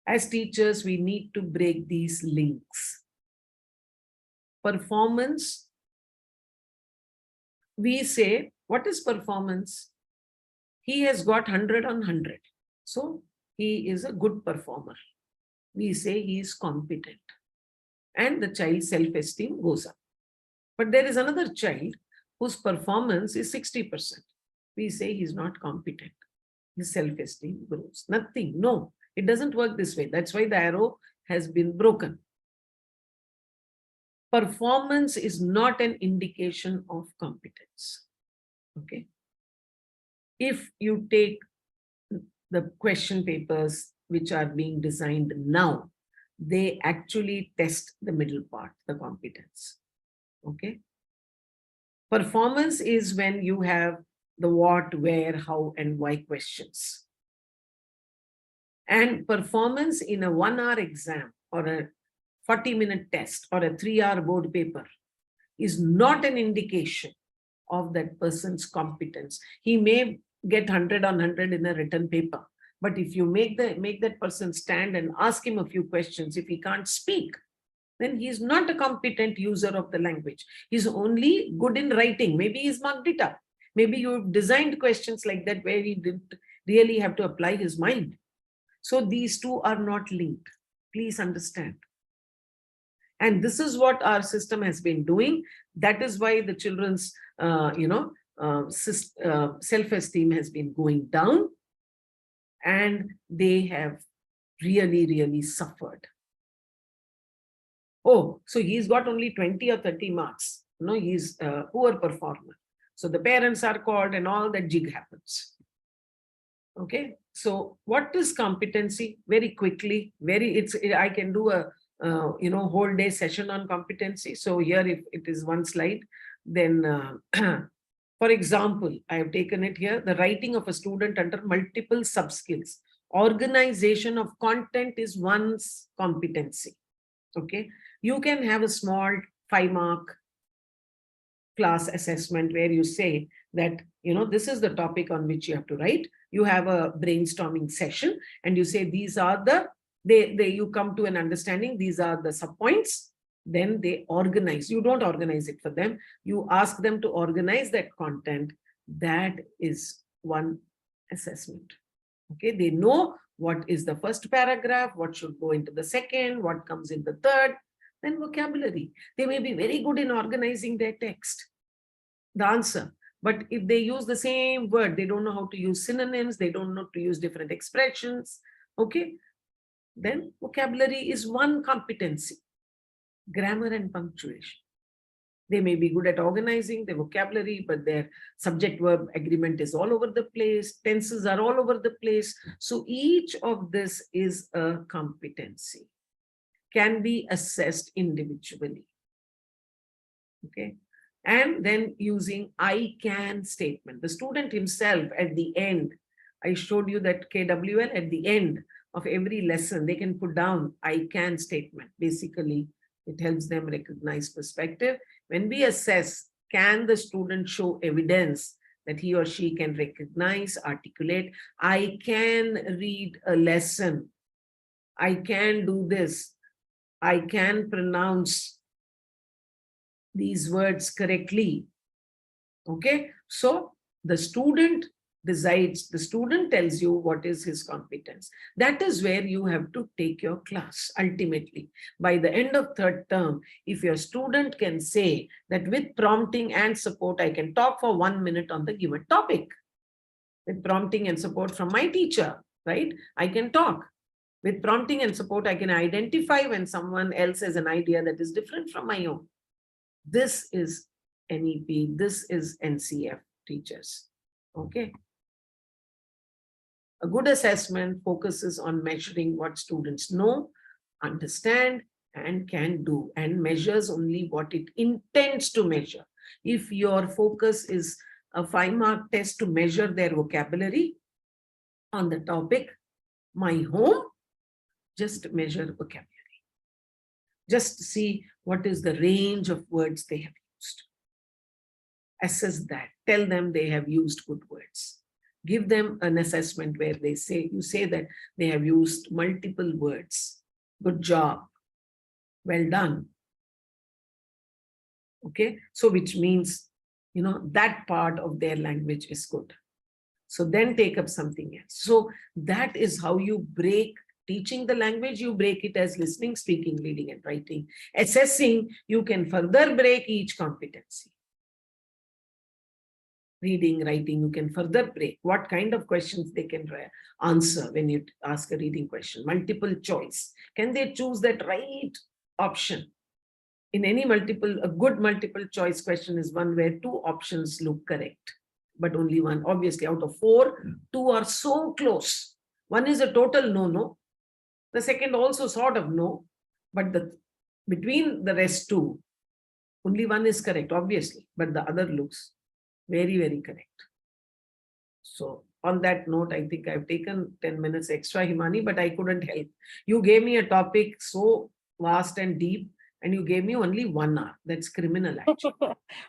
As teachers, we need to break these links. Performance, we say, what is performance? He has got 100 on 100. So he is a good performer. We say he is competent. And the child's self-esteem goes up. But there is another child whose performance is 60%. We say he's not competent. His self-esteem grows. Nothing. No, it doesn't work this way. That's why the arrow has been broken. Performance is not an indication of competence. Okay. If you take the question papers which are being designed now, they actually test the middle part, the competence. Okay. Performance is when you have the what, where, how, and why questions. And performance in a 1-hour exam or a 40-minute test or a 3-hour board paper is not an indication of that person's competence. He may get 100 on 100 in a written paper, but if you make that person stand and ask him a few questions, if he can't speak, then he is not a competent user of the language. He's only good in writing. Maybe he's marked it up. Maybe you've designed questions like that where he didn't really have to apply his mind. So these two are not linked. Please understand. And this is what our system has been doing. That is why the children's, self-esteem has been going down, and they have really, really suffered. Oh, so he's got only 20 or 30 marks. No, he's a poor performer. So the parents are called and all that jig happens. Okay, so what is competency? Very quickly, I can do a whole day session on competency. So here, if it is one slide, then for example, I have taken it here, the writing of a student under multiple sub-skills. Organization of content is one's competency. Okay, you can have a small 5-mark class assessment where you say that, this is the topic on which you have to write. You have a brainstorming session and you say, these are you come to an understanding, these are the subpoints. Then they organize. You don't organize it for them. You ask them to organize that content. That is one assessment. Okay, they know what is the first paragraph, what should go into the second, what comes in the third. Then vocabulary. They may be very good in organizing their text, the answer. But if they use the same word, they don't know how to use synonyms, they don't know to use different expressions. Okay, then vocabulary is one competency. Grammar and punctuation. They may be good at organizing their vocabulary, but their subject-verb agreement is all over the place. Tenses are all over the place. So each of this is a competency, can be assessed individually. Okay. And then using I can statement. The student himself at the end, I showed you that KWL at the end of every lesson, they can put down I can statement. Basically, it helps them recognize perspective. When we assess, can the student show evidence that he or she can recognize, articulate, I can read a lesson, I can do this, I can pronounce these words correctly. Okay, so the student decides, the student tells you what is his competence. That is where you have to take your class. Ultimately, by the end of 3rd term, if your student can say that with prompting and support, I can talk for 1 minute on the given topic. With prompting and support from my teacher, right? I can talk. With prompting and support, I can identify when someone else has an idea that is different from my own. This is NEP, this is NCF teachers. Okay. A good assessment focuses on measuring what students know, understand, and can do, and measures only what it intends to measure. If your focus is a 5-mark test to measure their vocabulary on the topic, my home, just measure vocabulary. Just see what is the range of words they have used. Assess that. Tell them they have used good words. Give them an assessment where you say that they have used multiple words. Good job. Well done. Okay. So which means, that part of their language is good. So then take up something else. So that is how you break teaching the language. You break it as listening, speaking, reading, and writing. Assessing, you can further break each competency. Reading, writing, you can further break what kind of questions they can answer when you ask a reading question. Multiple choice. Can they choose that right option? In any a good multiple choice question is one where two options look correct, but only one. Obviously, out of 4, 2 are so close. One is a total no. The second also sort of no, but between the rest 2, only one is correct, obviously, but the other looks very, very correct. So on that note, I think I've taken 10 minutes extra, Himani, but I couldn't help. You gave me a topic so vast and deep, and you gave me only 1 hour. That's criminal, actually.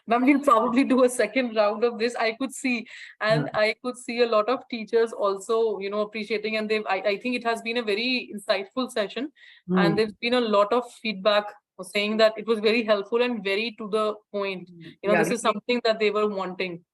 Ma'am, we'll probably do a second round of this. I could see, and I could see a lot of teachers also, appreciating, and I think it has been a very insightful session, and there's been a lot of feedback saying that it was very helpful and very to the point. This is something that they were wanting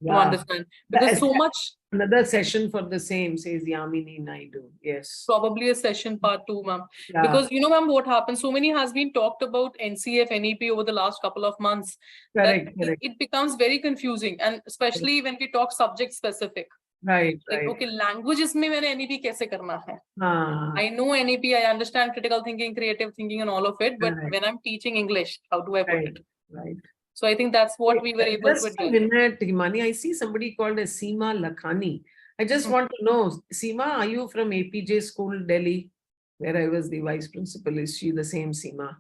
to understand. But there's so much. Another session for the same, says Yamini Naidu. Yes. Probably a session part 2, ma'am. Yeah. Because, ma'am, what happens, so many has been talked about NCF, NEP over the last couple of months. Correct. It becomes very confusing, and especially when we talk subject specific. Right. Okay, languages mein mere NEP kaise karna hai? I know NEP, I understand critical thinking, creative thinking, and all of it, but when I'm teaching English, how do I put it? Right. So I think that's what we were able to address. Minute, Himani, I see somebody called as Seema Lakhani. I just want to know, Seema, are you from APJ School, Delhi, where I was the vice principal? Is she the same Seema?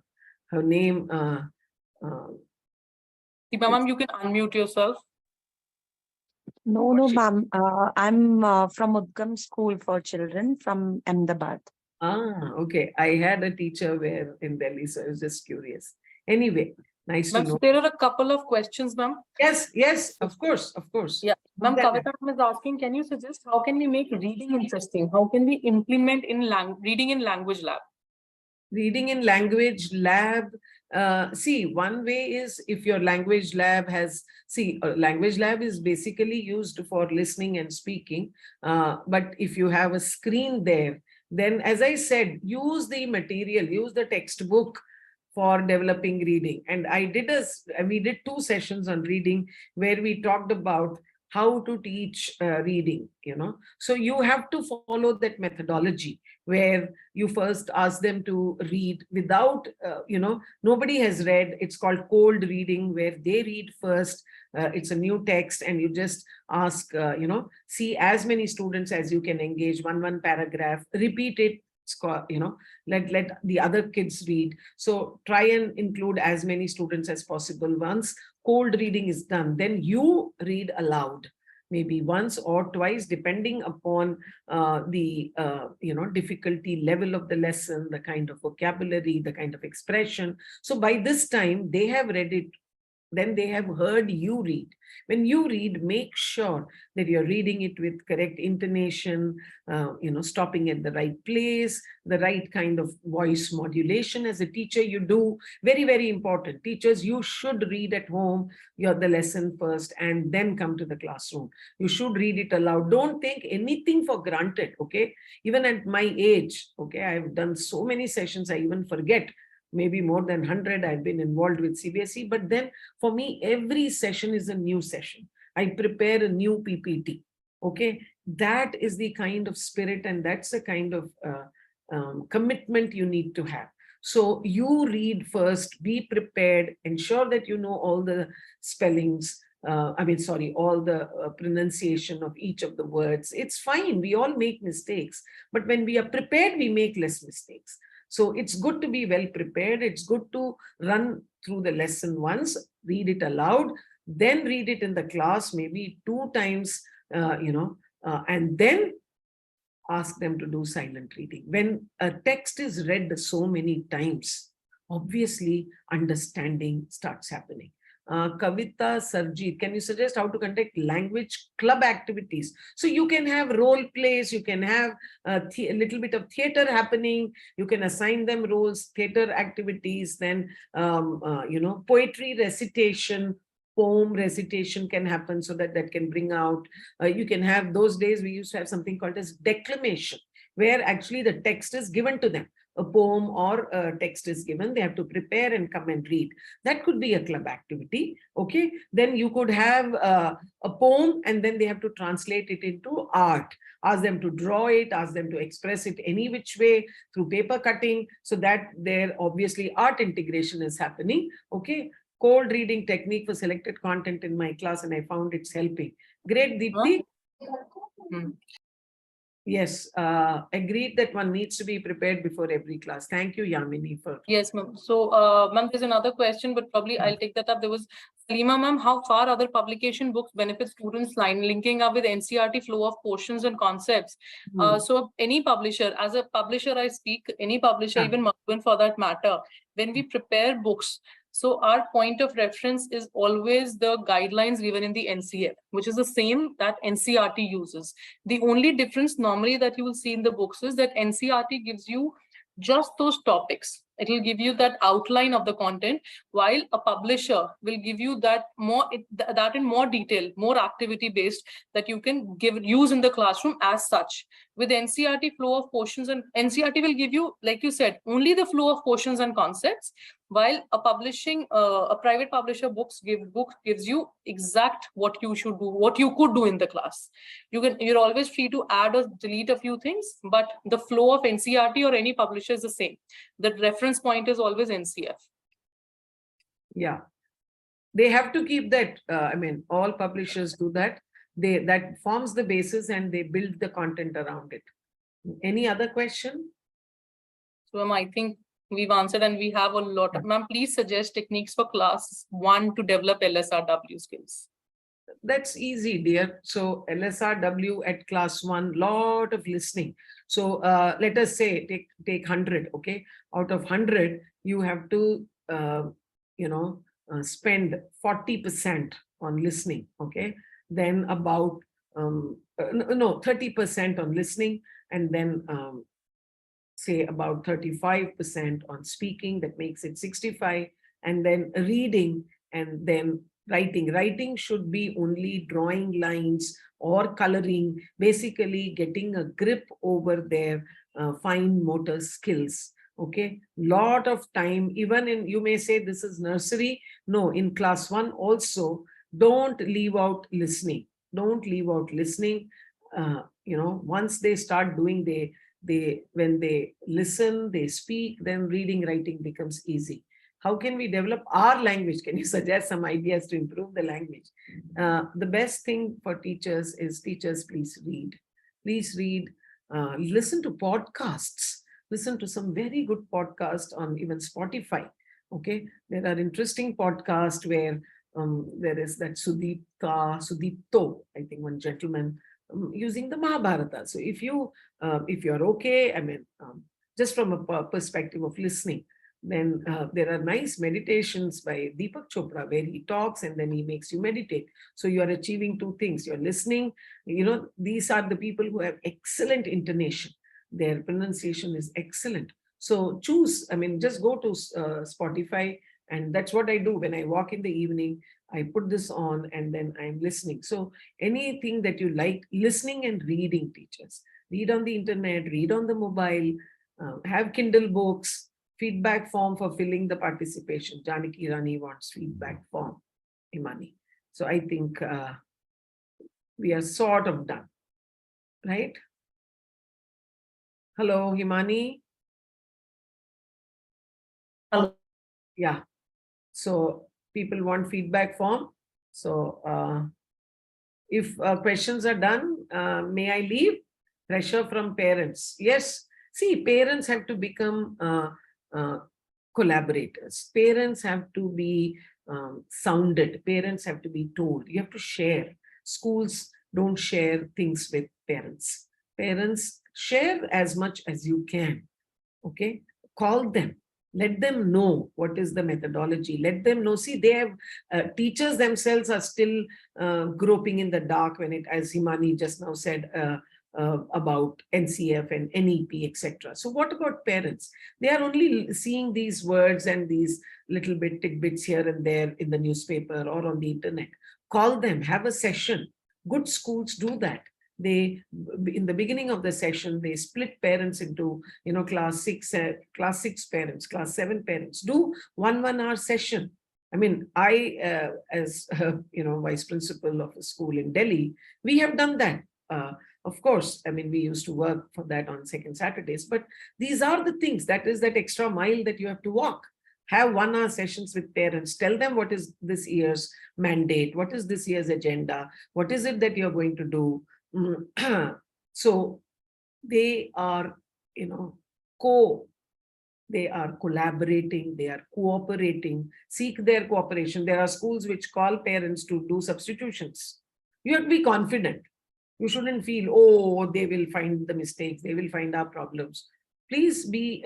Her name. Seema, ma'am, you can unmute yourself. No, ma'am. I'm from Udgam School for Children from Ahmedabad. Okay. I had a teacher in Delhi, so I was just curious. Anyway, nice to know. There are a couple of questions, ma'am. Yes, of course. Yeah, ma'am, Kavita is asking, can you suggest how can we make reading interesting? How can we implement reading in language lab? Reading in language lab. See, one way is if your language lab has, language lab is basically used for listening and speaking. But if you have a screen there, then as I said, use the material, use the textbook for developing reading. And we did 2 sessions on reading where we talked about how to teach reading, So you have to follow that methodology where you first ask them to read without, nobody has read. It's called cold reading, where they read first. It's a new text, and you just ask, see as many students as you can engage, one paragraph, repeat it, let the other kids read. So try and include as many students as possible. Once cold reading is done, then you read aloud, maybe once or twice, depending upon the difficulty level of the lesson, the kind of vocabulary, the kind of expression. So by this time they have read it, then they have heard you read. When you read, make sure that you're reading it with correct intonation, stopping at the right place, the right kind of voice modulation. As a teacher, you do very, very important. Teachers, you should read at home the lesson first and then come to the classroom. You should read it aloud. Don't take anything for granted, okay? Even at my age, okay, I've done so many sessions, I even forget. Maybe more than 100 I've been involved with CBSE, but then for me, every session is a new session. I prepare a new PPT, okay? That is the kind of spirit, and that's the kind of commitment you need to have. So you read first, be prepared, ensure that you know all the spellings, all the pronunciation of each of the words. It's fine, we all make mistakes, but when we are prepared, we make less mistakes. So it's good to be well prepared. It's good to run through the lesson once, read it aloud, then read it in the class, maybe 2 times, and then ask them to do silent reading. When a text is read so many times, obviously understanding starts happening. Kavita Sarjeet, can you suggest how to conduct language club activities? So you can have role plays, you can have a little bit of theater happening, you can assign them roles, theater activities, then, poetry recitation, poem recitation can happen so that that can bring out, you can have, those days we used to have something called as declamation, where actually the text is given to them. A poem or a text is given, they have to prepare and come and read. That could be a club activity. Okay, then you could have a poem and then they have to translate it into art. Ask them to draw it, ask them to express it any which way through paper cutting, so that there obviously art integration is happening. Okay, cold reading technique for selected content in my class and I found it's helping. Great, Deepthi. Yes, agreed that one needs to be prepared before every class. Thank you, Yamini, for. Yes, ma'am. So, ma'am, there's another question, but probably I'll take that up. There was Salima, ma'am, how far other publication books benefit students linking up with NCRT flow of portions and concepts? So any publisher, as a publisher I speak, any publisher, even Madhuban for that matter, when we prepare books, so our point of reference is always the guidelines given in the NCF, which is the same that NCRT uses. The only difference normally that you will see in the books is that NCRT gives you just those topics. It will give you that outline of the content, while a publisher will give you that that in more detail, more activity based, that you can use in the classroom as such. With NCRT flow of portions, and NCRT will give you, like you said, only the flow of portions and concepts, while a private publisher book gives you exact what you should do, what you could do in the class. You're always free to add or delete a few things, but the flow of NCRT or any publisher is the same. The reference point is always NCF. Yeah, they have to keep that. All publishers do that. That forms the basis and they build the content around it. Any other question? So I think we've answered, and we have a lot of, ma'am, please suggest techniques for class 1 to develop LSRW skills. That's easy, dear. So LSRW at class 1, lot of listening. So let us say take 100. Okay, out of 100 you have to spend 40% on listening. Okay, then about 30% on listening, and then say about 35% on speaking. That makes it 65, and then reading, and then writing. Writing should be only drawing lines or coloring, basically getting a grip over their fine motor skills. Okay, lot of time, even in, you may say this is nursery. No, in class 1 also, don't leave out listening. Don't leave out listening. Once they start doing, when they listen, they speak, then reading, writing becomes easy. How can we develop our language? Can you suggest some ideas to improve the language? The best thing for teachers is, teachers, please read. Please read. Listen to podcasts. Listen to some very good podcasts on even Spotify. Okay, there are interesting podcasts where there is that Sudipto, I think, one gentleman using the Mahabharata. So if you're okay, just from a perspective of listening, then there are nice meditations by Deepak Chopra where he talks and then he makes you meditate. So you are achieving two things. You're listening. These are the people who have excellent intonation. Their pronunciation is excellent. So choose, just go to Spotify, and that's what I do when I walk in the evening. I put this on and then I'm listening. So anything that you like, listening and reading, teachers. Read on the internet, read on the mobile, have Kindle books, feedback form for filling the participation. Janaki Rani wants feedback form, Imani. So I think we are sort of done, right? Hello, Himani. Hello. Yeah. So people want feedback form. So if questions are done, may I leave? Pressure from parents. Yes. See, parents have to become collaborators. Parents have to be sounded. Parents have to be told. You have to share. Schools don't share things with parents. Parents, share as much as you can. Okay. Call them. Let them know what is the methodology. Let them know. See, they have teachers themselves are still groping in the dark when it, as Himani just now said, about NCF and NEP, etc. So what about parents? They are only seeing these words and these little bit tidbits here and there in the newspaper or on the internet. Call them, have a session. Good schools do that. They, in the beginning of the session, they split parents into, class 6 parents, class 7 parents. Do 1 hour session. I mean, I, as vice principal of a school in Delhi, we have done that. Of course, I mean, we used to work for that on second Saturdays, but these are the things, that is that extra mile that you have to walk. Have 1 hour sessions with parents, tell them what is this year's mandate, what is this year's agenda, what is it that you're going to do. So they are, they are collaborating, they are cooperating, seek their cooperation. There are schools which call parents to do substitutions. You have to be confident. You shouldn't feel, oh, they will find the mistakes, they will find our problems. Please be,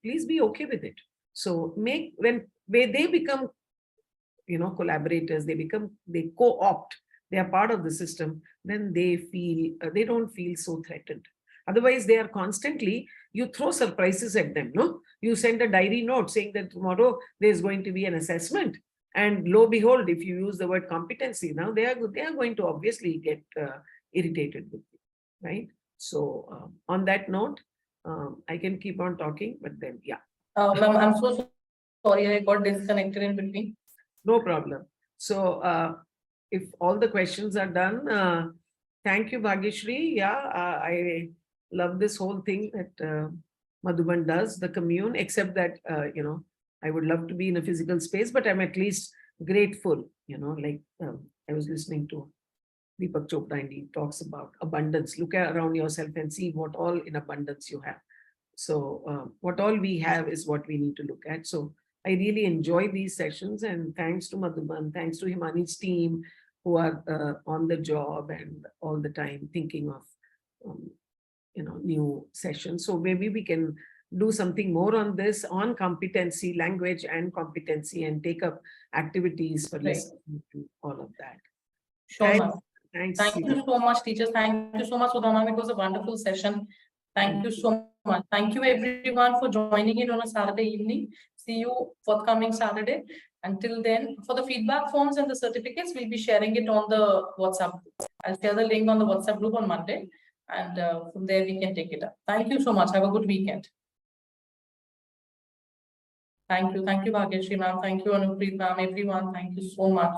please be okay with it. So when they become, collaborators, they co-opt, they are part of the system, then they don't feel so threatened. Otherwise, they are constantly, you throw surprises at them, no? You send a diary note saying that tomorrow there's going to be an assessment. And lo and behold, if you use the word competency, now they are going to obviously get irritated with you, right? So on that note, I can keep on talking, but then, yeah. Ma'am, I'm so sorry, I got disconnected in between. No problem. So if all the questions are done, thank you, Bhagyashree. Yeah, I love this whole thing that Madhuban does, the commune, except that, I would love to be in a physical space, but I'm at least grateful, like I was listening to Deepak Chopra and he talks about abundance. Look around yourself and see what all in abundance you have. So what all we have is what we need to look at. So I really enjoy these sessions, and thanks to Madhuban, thanks to Himani's team who are on the job and all the time thinking of, new sessions. So maybe we can do something more on this, on competency, language and competency, and take up activities for listening to all of that. Sure, ma'am. Thanks. Thank you so much, teachers. Thank you so much, Sudha ma'am. It was a wonderful session. Thank you so much. Thank you everyone for joining in on a Saturday evening. See you forthcoming Saturday. Until then, for the feedback forms and the certificates, we'll be sharing it on the WhatsApp group. I'll share the link on the WhatsApp group on Monday, and from there we can take it up. Thank you so much. Have a good weekend. Thank you. Thank you, Bhagyashree ma'am. Thank you, Anupreet ma'am. Everyone, thank you so much.